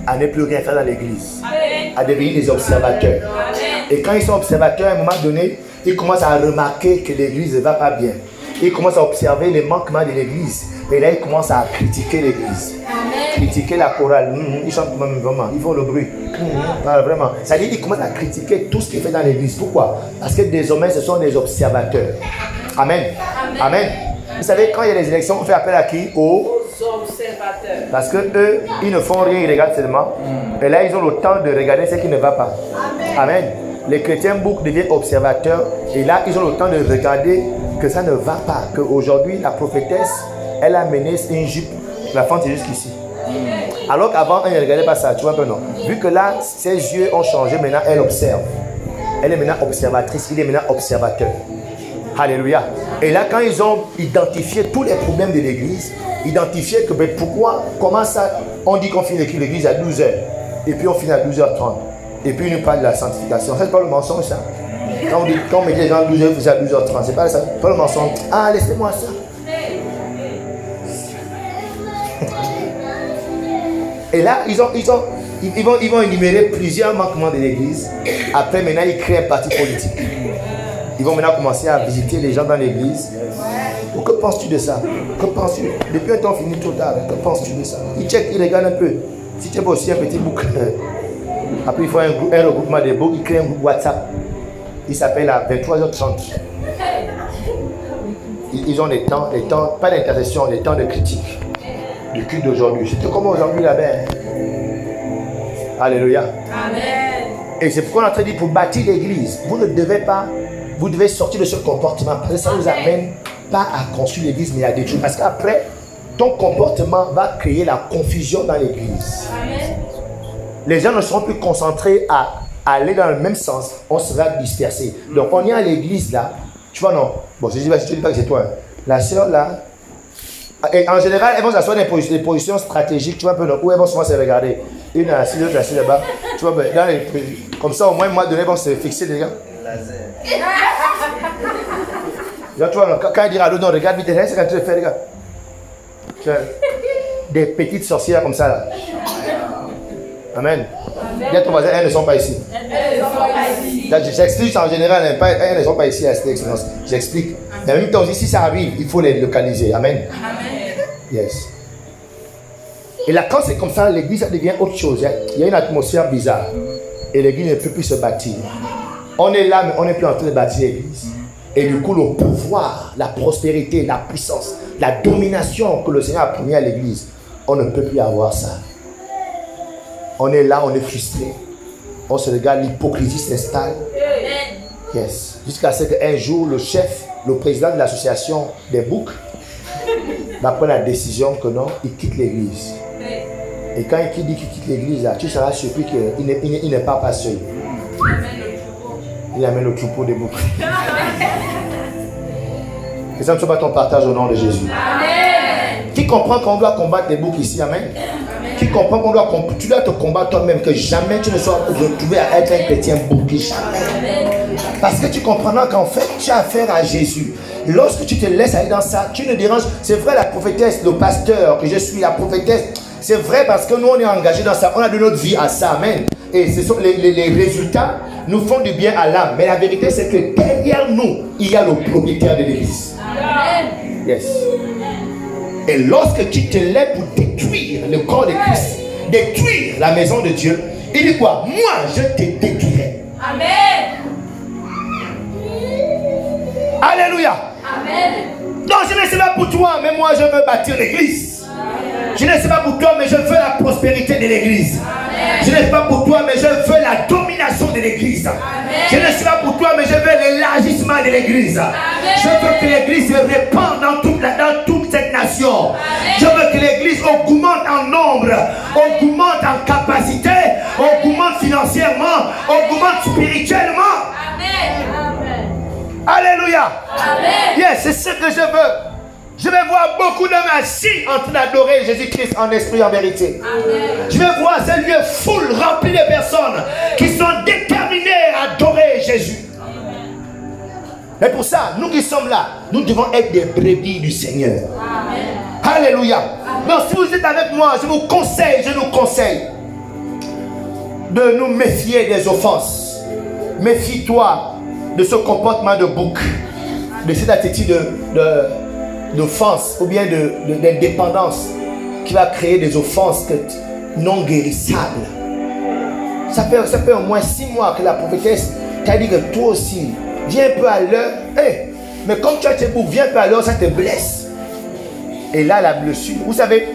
à ne plus rien faire dans l'église, à devenir des observateurs. Et quand ils sont observateurs, à un moment donné, ils commencent à remarquer que l'église ne va pas bien. Ils commencent à observer les manquements de l'église. Et là, ils commencent à critiquer l'église. Critiquer la chorale. Ils chantent vraiment, ils font le bruit. Vraiment. C'est-à-dire qu'ils commencent à critiquer tout ce qui est fait dans l'église. Pourquoi? Parce que désormais, ce sont des observateurs. Amen. Amen. Vous savez, quand il y a des élections, on fait appel à qui? Aux observateurs. Parce que eux, ils ne font rien, ils regardent seulement. Et là, ils ont le temps de regarder ce qui ne va pas. Amen. Les chrétiens boucs deviennent observateurs. Et là, ils ont le temps de regarder que ça ne va pas. Qu'aujourd'hui, la prophétesse, elle a mené une jupe. La fente est jusqu'ici. Alors qu'avant, elle ne regardait pas ça. Tu vois un peu, non? Vu que là, ses yeux ont changé, maintenant, elle observe. Elle est maintenant observatrice. Il est maintenant observateur. Alléluia. Et là, quand ils ont identifié tous les problèmes de l'église, identifié que pourquoi, comment ça, on dit qu'on finit l'église à 12h, et puis on finit à 12h30, et puis on nous parle de la sanctification. C'est pas le mensonge, ça. Quand on dit qu'on met les gens à 12h, vous à 12h30, c'est pas ça, pas le mensonge. Ah, laissez-moi ça. Et là, ils vont énumérer plusieurs manquements de l'église. Après, maintenant, ils créent un parti politique. Ils vont maintenant commencer à visiter les gens dans l'église. Que penses-tu de ça? Que penses-tu? Depuis un temps fini trop tard, que penses-tu de ça? Ils checkent, ils regardent un peu. Si tu as aussi un petit bouc, après il faut un regroupement des boucs, ils créent un groupe WhatsApp. Il s'appelle à 23h30. Ils ont des temps, pas d'intercession, des temps de critique du culte d'aujourd'hui. C'était comme aujourd'hui là-bas. Alléluia. Amen. Et c'est pourquoi on a train de dire, pour bâtir l'église, vous ne devez pas, vous devez sortir de ce comportement. Parce que ça ne vous amène pas à construire l'église, mais à détruire. Parce qu'après, ton comportement va créer la confusion dans l'église. Les gens ne seront plus concentrés à aller dans le même sens. On sera dispersé. Donc on est à l'église là. Tu vois, non? Bon, je ne dis pas que c'est toi. Hein. La sœur là, et en général, elles vont s'asseoir dans des positions stratégiques. Tu vois, un peu, où elles vont souvent se regarder. Une assise, l'autre assise là-bas. Tu vois, dans les, comme ça, au moins, moi, donné, vont se fixer les gars. Là, tu vois, quand il dira à l'autre, non, regarde vite, c'est quand tu le fais, les gars. Tu vois, des petites sorcières comme ça là. Amen. Dis à ton voisin, elles ne sont pas ici. J'explique en général, elles ne sont pas ici à cette excellence. J'explique. Mais en même temps, si ça arrive, il faut les localiser. Amen. Yes. Et là, quand c'est comme ça, l'église, ça devient autre chose. Il y a une atmosphère bizarre. Et l'église ne peut plus se bâtir. On est là, mais on n'est plus en train de bâtir l'église. Et du coup, le pouvoir, la prospérité, la puissance, la domination que le Seigneur a promis à l'église, on ne peut plus avoir ça. On est là, on est frustré. On se regarde, l'hypocrisie s'installe. Yes. Jusqu'à ce qu'un jour, le chef, le président de l'association des boucs, va prendre la décision que non, il quitte l'église. Et quand il dit qu'il quitte l'église, là, tu seras surpris qu'il n'est pas seul. Il amène le troupeau des boucs. Que ça ne soit pas ton partage au nom de Jésus. Amen. Qui comprend qu'on doit combattre les boucs ici? Amen. Qui comprend qu'on doit, tu dois te combattre toi-même, que jamais tu ne sois retrouvé à être un chrétien bouc. Jamais. Parce que tu comprendras qu'en fait, tu as affaire à Jésus. Lorsque tu te laisses aller dans ça, tu ne déranges. C'est vrai, la prophétesse, le pasteur que je suis, la prophétesse, c'est vrai parce que nous, on est engagés dans ça. On a donné notre vie à ça. Amen. Et ce sont les résultats nous font du bien à l'âme. Mais la vérité, c'est que derrière nous, il y a le propriétaire de l'église. Amen. Yes. Et lorsque tu te lèves pour détruire le corps de Christ, détruire la maison de Dieu, il dit quoi? Moi, je te détruirai. Amen. Alléluia. Amen. Non, je ne sais pas pour toi, mais moi, je veux bâtir l'église. Je ne sais pas pour toi, mais je veux la prospérité de l'église. Je ne sais pas pour toi, mais je veux la domination de l'église. Je ne sais pas pour toi, mais je veux l'élargissement de l'église. Je veux que l'église se répande dans toute cette nation. Je veux que l'église augmente en nombre, augmente en capacité, augmente financièrement, augmente spirituellement. Amen. Alléluia. Amen. Yes, c'est ce que je veux. Je vais voir beaucoup d'hommes assis en train d'adorer Jésus-Christ en esprit et en vérité. Amen. Je vais voir ce lieu full, rempli de personnes qui sont déterminées à adorer Jésus. Et pour ça, nous qui sommes là, nous devons être des brebis du Seigneur. Amen. Alléluia. Donc si vous êtes avec moi, je nous conseille de nous méfier des offenses. Méfie-toi de ce comportement de bouc, de cette attitude d'offense ou bien d'indépendance qui va créer des offenses non guérissables. Ça fait au moins 6 mois que la prophétesse t'a dit que toi aussi, viens un peu à l'heure. Hey, mais comme tu as tes boucs, viens un peu à l'heure, ça te blesse. Et là, la blessure. Vous savez,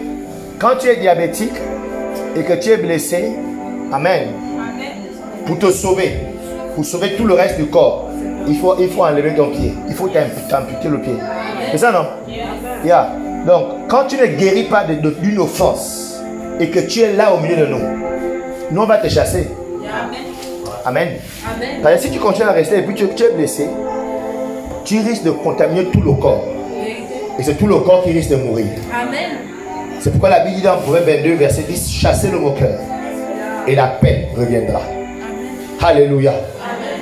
quand tu es diabétique et que tu es blessé, amen, pour te sauver, pour sauver tout le reste du corps, il faut enlever ton pied. Il faut t'amputer le pied. C'est ça, non? Yeah. Donc, quand tu ne guéris pas d'une offense et que tu es là au milieu de nous on va te chasser. Amen. Amen. Parce que si tu continues à rester et puis tu es blessé, tu risques de contaminer tout le corps. Et c'est tout le corps qui risque de mourir. Amen. C'est pourquoi la Bible dit dans Proverbe 22, verset 10, chassez le moqueur et la paix reviendra. Amen. Alléluia.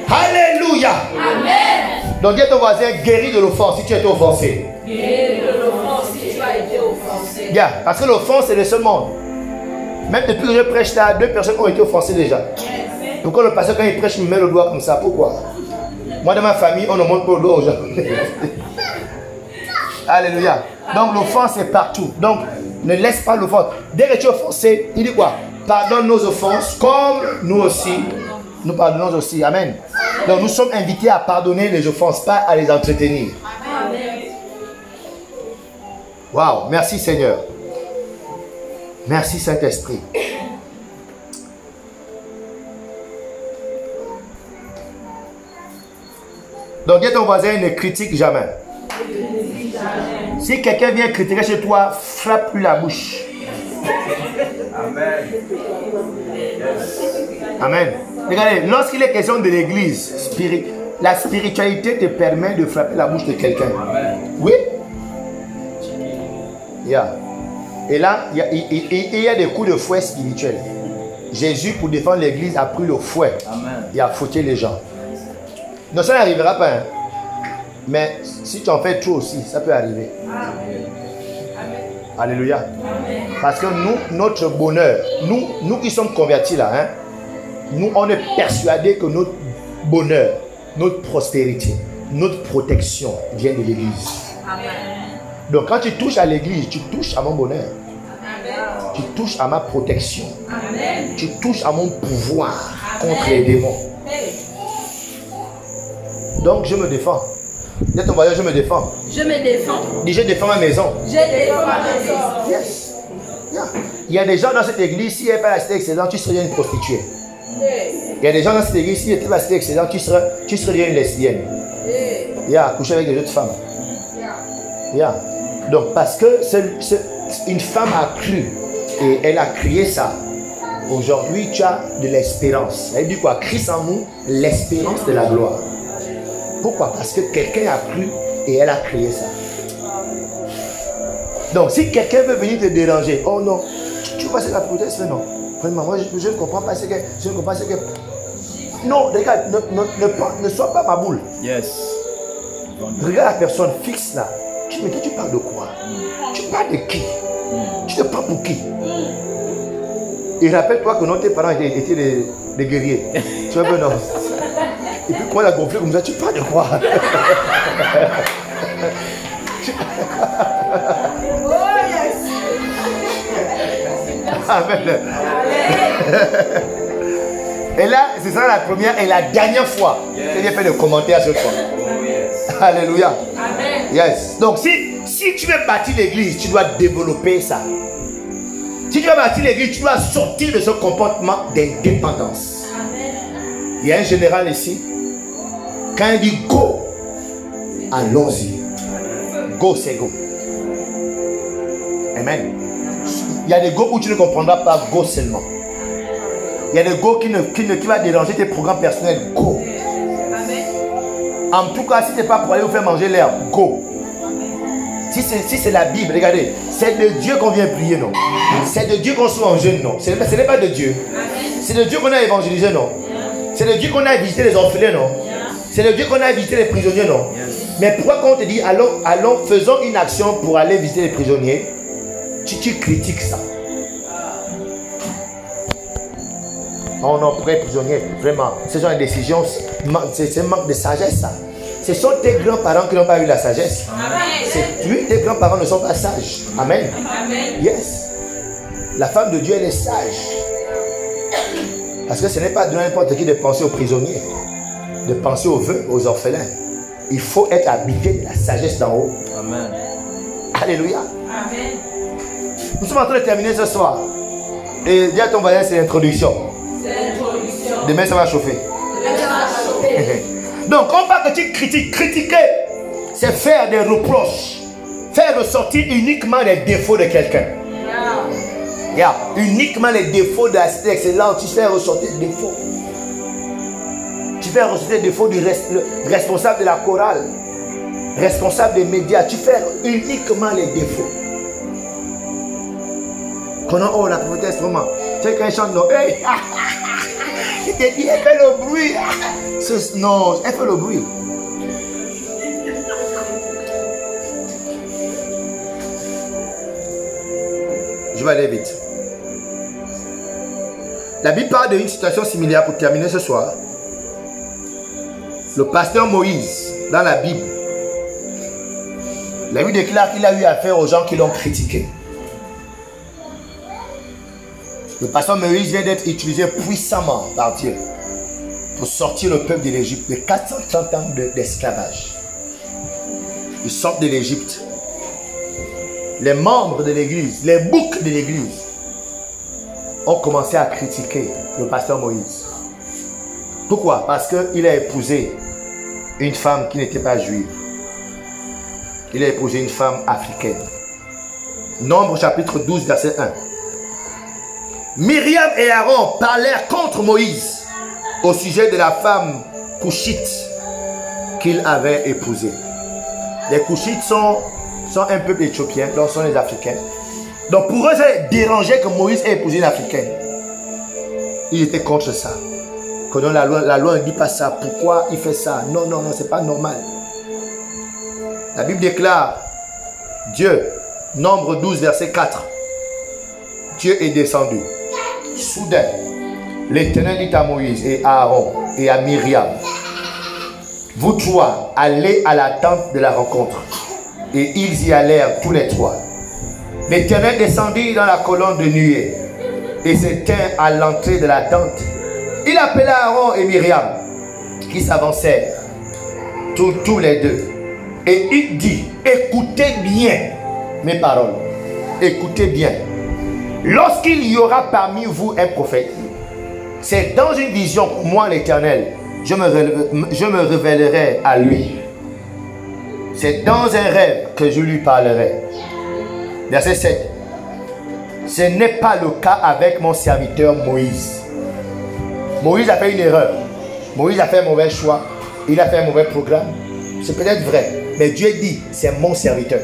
Alléluia. Amen. Donc dis à ton voisin, guéris de l'offense si tu as été offensé. Guéris de l'offense si tu as été offensé. Yeah, parce que l'offense c'est de ce monde. Même depuis que je prêche là, 2 personnes ont été offensées déjà. Pourquoi le pasteur quand il prêche, il met le doigt comme ça? Pourquoi? Moi dans ma famille, on ne montre pas le doigt aux gens. Alléluia. Donc l'offense est partout. Donc ne laisse pas l'offense. Dès que tu es offensé, il dit quoi? Pardonne nos offenses comme nous aussi. Nous pardonnons aussi. Amen. Donc nous sommes invités à pardonner les offenses, pas à les entretenir. Waouh, merci Seigneur. Merci Saint-Esprit. Donc dis à ton voisin, ne critique jamais. Si quelqu'un vient critiquer chez toi, frappe-lui la bouche. Amen. Amen. Regardez, lorsqu'il est question de l'église, la spiritualité te permet de frapper la bouche de quelqu'un. Oui? Yeah. Et là, il y a des coups de fouet spirituels. Jésus, pour défendre l'église, a pris le fouet. Amen. Il a fouetté les gens. Non, ça n'arrivera pas. Hein. Mais si tu en fais trop aussi, ça peut arriver. Amen. Alléluia. Amen. Parce que nous, notre bonheur, nous qui sommes convertis là, hein, nous, on est persuadés que notre bonheur, notre prospérité, notre protection vient de l'église. Donc quand tu touches à l'église, tu touches à mon bonheur. Amen. Tu touches à ma protection. Amen. Tu touches à mon pouvoir. Amen. Contre les démons. Donc je me défends. Dis à ton voisin, je me défends. Je me défends. Dis, je défends ma maison. Je défends ma maison. Yes. Yeah. Il y a des gens dans cette église, si il n'y avait pas la cité excellente, tu serais une prostituée. Il y a des gens dans cette église, si il n'y avait pas la cité excellente, tu serais une lesbienne. Yeah, coucher avec des autres femmes. Yeah. Donc parce que une femme a cru et elle a crié ça. Aujourd'hui, tu as de l'espérance. Elle dit quoi? Christ en nous, l'espérance de la gloire. Pourquoi? Parce que quelqu'un a cru et elle a crié ça. Donc si quelqu'un veut venir te déranger, oh non, tu vois c'est la proteste, non. Vraiment, moi je ne comprends pas ce que. Je ne comprends pas ce que. Non, regarde, ne sois pas ma boule. Yes. Regarde la personne fixe là. Mais tu parles de quoi? Tu parles de qui? Tu te prends pour qui? Et rappelle-toi que non, tes parents étaient des guerriers. Tu vois un peu non? Et puis quand il a gonflé comme ça, tu parles de quoi? Amen. Et là, ce sera la première et la dernière fois que j'ai fait de commentaires sur toi. Alléluia. Amen. Yes. Donc si tu veux bâtir l'église, tu dois développer ça. Si tu veux bâtir l'église, tu dois sortir de ce comportement d'indépendance. Il y a un général ici. Quand il dit go, allons-y. Go, c'est go. Amen. Il y a des go où tu ne comprendras pas go seulement. Il y a des go qui va déranger tes programmes personnels. Go. En tout cas, si ce n'est pas pour aller vous faire manger l'air, go. Si c'est la Bible, regardez, c'est de Dieu qu'on vient prier, non? C'est de Dieu qu'on soit en jeûne, non? Ce n'est pas de Dieu. C'est de Dieu qu'on a évangélisé, non? C'est de Dieu qu'on a visité les orphelins, non? C'est de Dieu qu'on a visité les prisonniers, non? Mais pourquoi quand on te dit allons, faisons une action pour aller visiter les prisonniers, tu critiques ça? Oh non, pour les prisonniers, vraiment, ce genre de décision, c'est un manque de sagesse, ça. Ce sont tes grands-parents qui n'ont pas eu la sagesse. Oui, tes grands-parents ne sont pas sages. Amen. Amen. Yes. La femme de Dieu, elle est sage. Parce que ce n'est pas de n'importe qui de penser aux prisonniers, de penser aux vœux, aux orphelins. Il faut être habité de la sagesse d'en haut. Amen. Alléluia. Amen. Nous sommes en train de terminer ce soir. Et dis à ton voisin, c'est l'introduction. C'est l'introduction. Demain, ça va chauffer. Demain, ça va chauffer. Donc, on parle que tu critiques. Critiquer, c'est faire des reproches. Faire ressortir uniquement les défauts de quelqu'un. Yeah. Uniquement les défauts de la cité excellente. Tu fais ressortir les défauts. Tu fais ressortir les défauts du responsable de la chorale, responsable des médias. Tu fais uniquement les défauts. Quand la prophétesse, vraiment, tu sais quand elle chante, non, hey, il te dit, elle fait le bruit. Non, elle fait le bruit. Je vais aller vite. La Bible parle d'une situation similaire pour terminer ce soir. Le pasteur Moïse, dans la Bible, la Bible déclare qu'il a eu affaire aux gens qui l'ont critiqué. Le pasteur Moïse vient d'être utilisé puissamment par Dieu pour sortir le peuple de l'Égypte de 430 ans d'esclavage. Ils sortent de l'Égypte. Les membres de l'église, les boucs de l'église ont commencé à critiquer le pasteur Moïse. Pourquoi? Parce qu'il a épousé une femme qui n'était pas juive. Il a épousé une femme africaine. Nombre chapitre 12 verset 1. Myriam et Aaron parlèrent contre Moïse au sujet de la femme couchite qu'il avait épousée. Les couchites sont un peuple éthiopien, donc sont les Africains. Donc pour eux, ça dérangeait que Moïse ait épousé une Africaine. Ils étaient contre ça. Que non, la loi ne dit pas ça. Pourquoi il fait ça? Non, non, non, c'est pas normal. La Bible déclare, Dieu, Nombre 12, verset 4. Dieu est descendu. Soudain, l'Éternel dit à Moïse et à Aaron et à Myriam, vous trois, allez à la tente de la rencontre. Et ils y allèrent tous les trois. L'Éternel descendit dans la colonne de nuée et se tint à l'entrée de la tente. Il appela Aaron et Myriam qui s'avancèrent, tous les deux. Et il dit, écoutez bien mes paroles. Écoutez bien. Lorsqu'il y aura parmi vous un prophète, c'est dans une vision, moi l'Éternel, je me révélerai à lui. C'est dans un rêve que je lui parlerai. Verset 7. Ce n'est pas le cas avec mon serviteur Moïse. Moïse a fait une erreur. Moïse a fait un mauvais choix. Il a fait un mauvais programme. C'est peut-être vrai. Mais Dieu dit, c'est mon serviteur.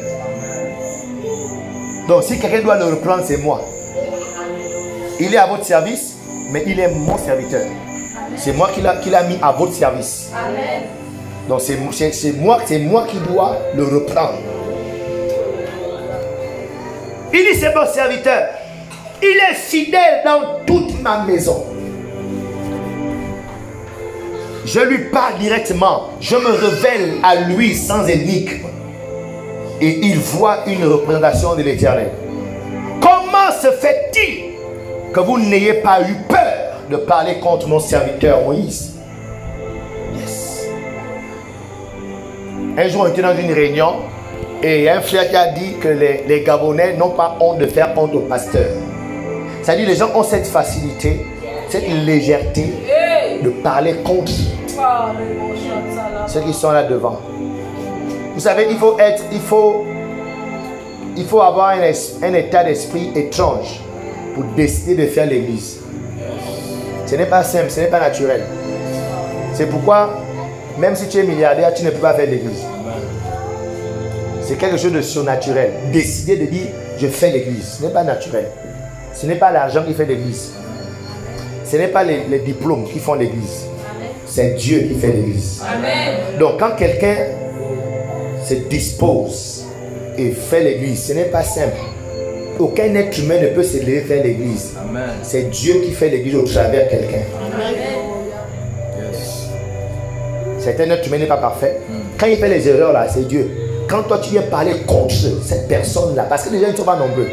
Donc si quelqu'un doit le reprendre, c'est moi. Il est à votre service, mais il est mon serviteur. C'est moi qui l'a mis à votre service. Amen. Donc c'est moi qui dois le reprendre. Il dit, c'est mon serviteur. Il est fidèle dans toute ma maison. Je lui parle directement. Je me révèle à lui sans énigme. Et il voit une représentation de l'Éternel. Comment se fait-il que vous n'ayez pas eu peur de parler contre mon serviteur Moïse? Yes. Un jour, on était dans une réunion et il y a un frère qui a dit que les Gabonais n'ont pas honte de faire honte au pasteur. C'est-à-dire les gens ont cette facilité, cette légèreté de parler contre ceux qui sont là devant. Vous savez, il faut avoir un état d'esprit étrange pour décider de faire l'église. Ce n'est pas simple, ce n'est pas naturel. C'est pourquoi, même si tu es milliardaire, tu ne peux pas faire l'église. C'est quelque chose de surnaturel. Décider de dire, je fais l'église. Ce n'est pas naturel. Ce n'est pas l'argent qui fait l'église. Ce n'est pas les diplômes qui font l'église. C'est Dieu qui fait l'église. Donc quand quelqu'un se dispose et fait l'église, ce n'est pas simple. Aucun être humain ne peut se lever faire l'église. C'est Dieu qui fait l'église au travers de quelqu'un. Certains être humain n'est pas parfait. Quand il fait les erreurs là, c'est Dieu. Quand toi tu viens parler contre cette personne là, parce que les gens ne sont pas nombreux.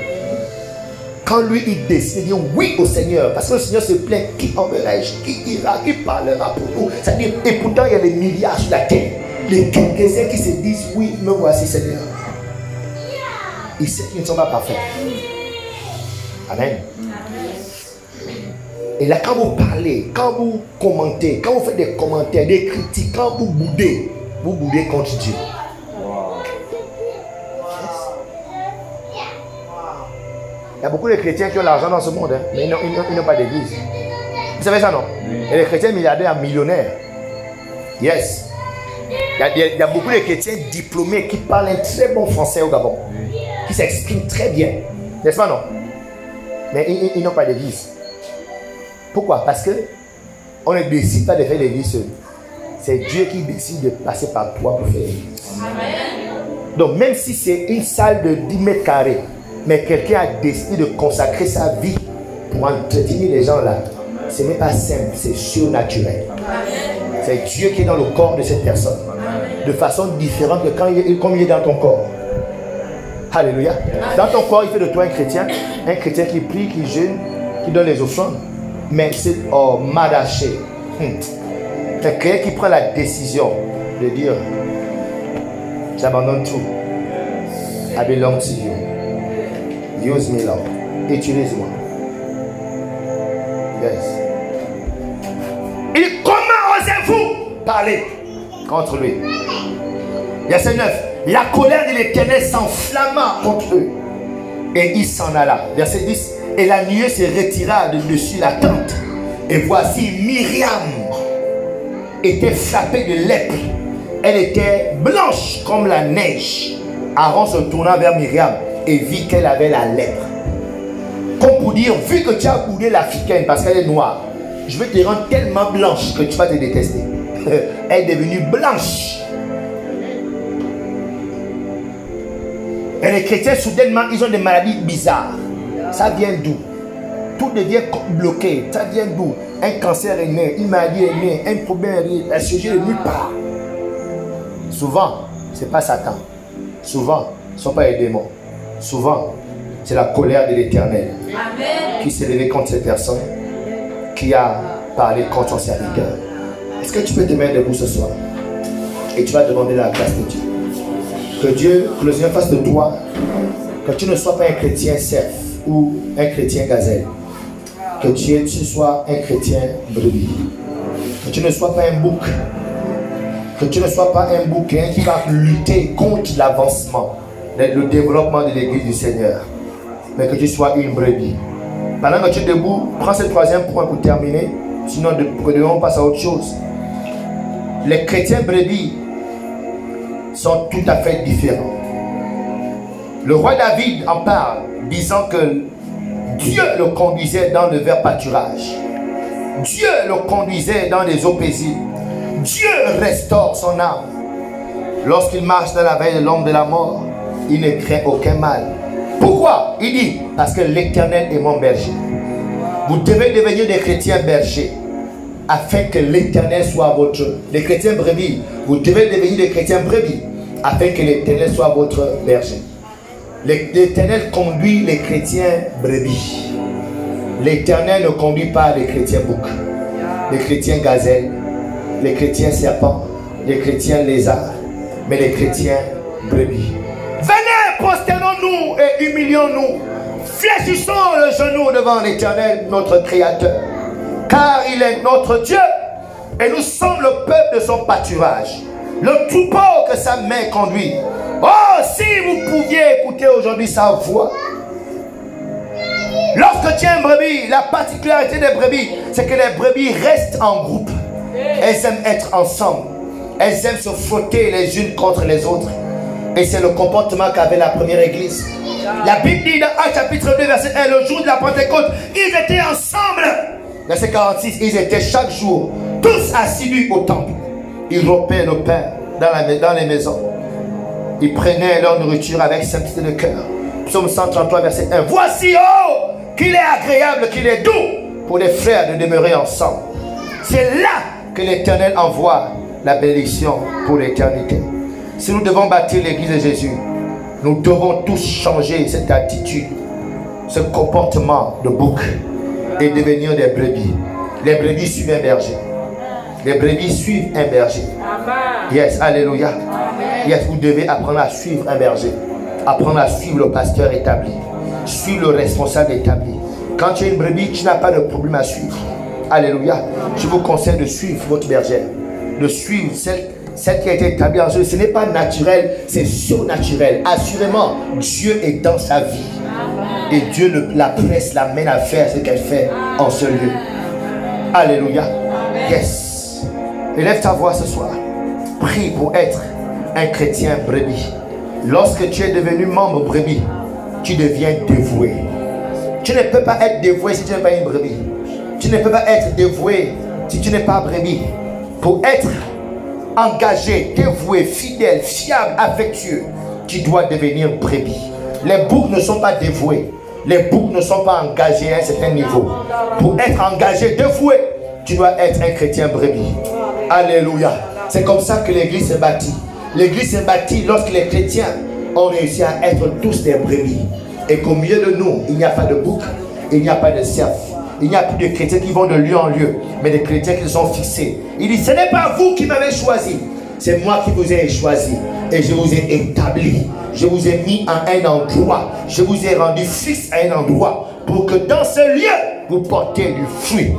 Quand lui il décide de dire oui au Seigneur, parce que le Seigneur se plaint, qui enverrai-je, qui ira, qui parlera pour nous. C'est-à-dire, et pourtant il y a des milliards sur la terre. Les quelques-uns qui se disent oui, me voici Seigneur. Ils savent qu'ils ne sont pas parfaits. Amen. Et là, quand vous parlez, quand vous commentez, quand vous faites des commentaires, des critiques, quand vous boudez contre Dieu. Il y a beaucoup de chrétiens qui ont l'argent dans ce monde, hein, mais ils n'ont pas d'église. Vous savez ça, non? Et les chrétiens milliardaires, millionnaires. Yes. Il y a beaucoup de chrétiens diplômés qui parlent un très bon français au Gabon, qui s'expriment très bien. N'est-ce pas, non? Mais ils n'ont pas d'église. Pourquoi? Parce que on ne décide pas de faire l'église seul. C'est Dieu qui décide de passer par toi pour faire l'église. Donc même si c'est une salle de 10 mètres carrés, mais quelqu'un a décidé de consacrer sa vie pour entretenir les gens là, ce n'est pas simple, c'est surnaturel. C'est Dieu qui est dans le corps de cette personne. De façon différente de comme il est dans ton corps. Alléluia. Dans ton corps, il fait de toi un chrétien qui prie, qui jeûne, qui donne les offrandes. Mais c'est madaché. C'est quelqu'un qui prend la décision de dire, j'abandonne tout. I belong to you. Use me, Lord. Utilise-moi. Yes. Il dit, comment osez-vous parler contre lui? Verset 9. La colère de l'Éternel s'enflamma contre eux. Et il s'en alla. Verset 10. Et la nuée se retira de dessus la tente. Et voici Myriam était frappée de lèpre. Elle était blanche comme la neige. Aaron se tourna vers Myriam et vit qu'elle avait la lèpre. Comme pour dire, vu que tu as boudé l'Africaine parce qu'elle est noire, je vais te rendre tellement blanche que tu vas te détester. Elle est devenue blanche. Et les chrétiens, soudainement, ils ont des maladies bizarres. Ça vient d'où? Tout devient bloqué. Ça vient d'où? Un cancer est né, une maladie est née, un problème est né, un sujet de nulle part. Souvent, ce n'est pas Satan. Souvent, ce ne sont pas les démons. Souvent, c'est la colère de l'Éternel qui s'est levée contre cette personne, qui a parlé contre son serviteur. Est-ce que tu peux te mettre debout ce soir et tu vas demander la grâce de Dieu? Que le Seigneur fasse de toi, que tu ne sois pas un chrétien cerf ou un chrétien gazelle, que tu sois un chrétien brebis, que tu ne sois pas un bouc, que tu ne sois pas un bouquin qui va lutter contre l'avancement, le développement de l'église du Seigneur, mais que tu sois une brebis. Pendant que tu es debout, prends ce troisième point pour terminer, sinon on passe à autre chose. Les chrétiens brebis sont tout à fait différents. Le roi David en parle, disant que Dieu le conduisait dans le vert pâturage. Dieu le conduisait dans des eaux paisibles. Dieu restaure son âme. Lorsqu'il marche dans la veille de l'ombre de la mort, il ne craint aucun mal. Pourquoi? Il dit, parce que l'Éternel est mon berger. Vous devez devenir des chrétiens bergers, afin que l'Éternel soit votre... Les chrétiens brebis, vous devez devenir des chrétiens brebis, afin que l'Éternel soit votre berger. L'Éternel conduit les chrétiens brebis. L'Éternel ne conduit pas les chrétiens boucs, les chrétiens gazelles, les chrétiens serpents, les chrétiens lézards, mais les chrétiens brebis. Venez, prosternons-nous et humilions-nous. Fléchissons le genou devant l'Éternel, notre Créateur. Car il est notre Dieu et nous sommes le peuple de son pâturage. Le troupeau que sa main conduit. Oh, si vous pouviez écouter aujourd'hui sa voix. Lorsque tu es une brebis, la particularité des brebis, c'est que les brebis restent en groupe. Elles aiment être ensemble. Elles aiment se frotter les unes contre les autres. Et c'est le comportement qu'avait la première église. La Bible dit dans Actes chapitre 2, verset 1, le jour de la Pentecôte, ils étaient ensemble. Verset 46, ils étaient chaque jour, tous assidus au temple. Ils rompaient le pain dans les maisons. Ils prenaient leur nourriture avec simplicité de cœur. Psaume 133, verset 1. Voici, oh, qu'il est agréable, qu'il est doux pour les frères de demeurer ensemble. C'est là que l'Éternel envoie la bénédiction pour l'éternité. Si nous devons bâtir l'église de Jésus, nous devons tous changer cette attitude, ce comportement de bouc et devenir des brebis. Les brebis suivent un berger. Les brebis suivent un berger. Yes, alléluia. Yes, vous devez apprendre à suivre un berger. Apprendre à suivre le pasteur établi. Suivre le responsable établi. Quand tu es une brebis, tu n'as pas de problème à suivre. Alléluia. Je vous conseille de suivre votre bergère. De suivre celle qui a été établie en Dieu. Ce n'est pas naturel, c'est surnaturel. Assurément, Dieu est dans sa vie. Et Dieu la presse, l'amène à faire ce qu'elle fait en ce lieu. Alléluia. Yes. Élève ta voix ce soir. Prie pour être un chrétien brebis. Lorsque tu es devenu membre brebis, tu deviens dévoué. Tu ne peux pas être dévoué si tu n'es pas une brebis. Tu ne peux pas être dévoué si tu n'es pas brebis. Pour être engagé, dévoué, fidèle, fiable, affectueux, tu dois devenir brebis. Les boucs ne sont pas dévoués. Les boucs ne sont pas engagés à un certain niveau. Pour être engagé, dévoué, tu dois être un chrétien brebis. Alléluia. C'est comme ça que l'église s'est bâtie. L'église s'est bâtie lorsque les chrétiens ont réussi à être tous des brebis. Et qu'au milieu de nous, il n'y a pas de bouc, il n'y a pas de cerf. Il n'y a plus de chrétiens qui vont de lieu en lieu, mais des chrétiens qui se sont fixés. Il dit, ce n'est pas vous qui m'avez choisi, c'est moi qui vous ai choisi. Et je vous ai établi, je vous ai mis à un endroit, je vous ai rendu fixe à un endroit, pour que dans ce lieu, vous portez du fruit.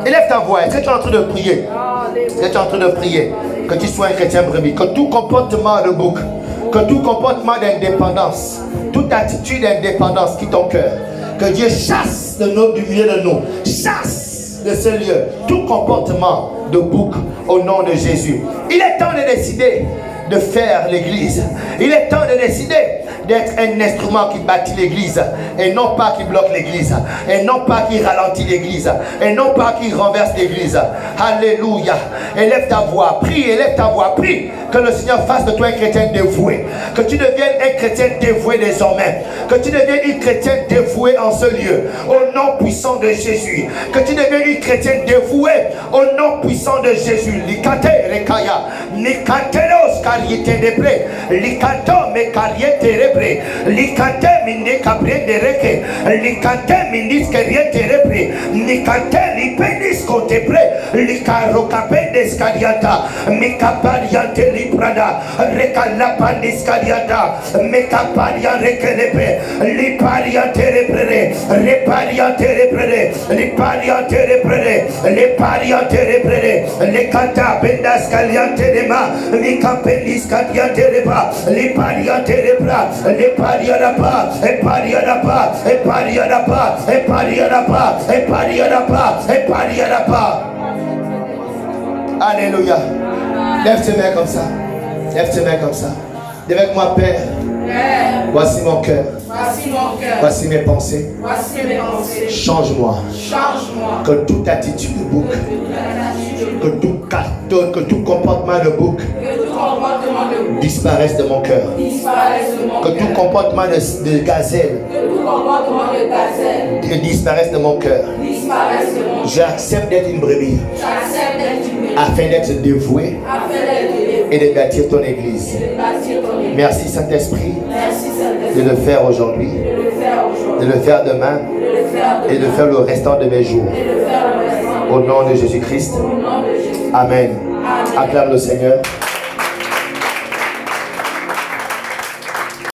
Élève ta voix, est-ce que tu es en train de prier? Est-ce que tu es en train de prier? Que tu sois un chrétien brebis, que tout comportement de bouc, que tout comportement d'indépendance, toute attitude d'indépendance quitte ton cœur. Que Dieu chasse du milieu de nous, chasse de ce lieu tout comportement de bouc au nom de Jésus. Il est temps de décider de faire l'église. Il est temps de décider d'être un instrument qui bâtit l'église et non pas qui bloque l'église, et non pas qui ralentit l'église, et non pas qui renverse l'église. Alléluia. Élève ta voix, prie, élève ta voix, prie. Que le Seigneur fasse de toi un chrétien dévoué. Que tu deviennes un chrétien dévoué désormais. Que tu deviennes une chrétienne dévouée en ce lieu. Au nom puissant de Jésus. Que tu deviennes une chrétienne dévouée. Au nom puissant de Jésus. Likate rekaya. Nikatelos kariete debre. Likato me kariete rebre. Likate minde kabre dereke. Likate mindis kariete rebre. Nikate lipenis kotebre. Likaro kapendes kariata. Mikapariante Prada, Recala Pandiscadiata, Mecaparia Recelepe, Liparia Tereprere, Reparia Tereprere, Liparia Tereprere, Liparia Tereprere, Lecata Pendascalia Terema, Licapendiscadia Tereba, Liparia Terebra, Liparia Rapa, Eparia Rapa, Eparia Rapa, Eparia Rapa, Eparia Rapa, Eparia Rapa. Alléluia. Lève tes mains comme ça. Lève tes mains comme ça. Dis avec moi, Père, Voici mon cœur. Voici mon cœur. Voici mes pensées. Voici mes pensées. Change-moi. Change-moi. Que toute attitude de bouc, que tout comportement de bouc disparaisse de mon cœur. Que tout comportement de gazelle disparaisse de mon cœur. J'accepte d'être une brebis afin d'être dévoué et de bâtir ton église. Merci Saint-Esprit de le faire aujourd'hui, de le faire demain et de faire le restant de mes jours. Au nom de Jésus-Christ. Amen. Acclame le Seigneur.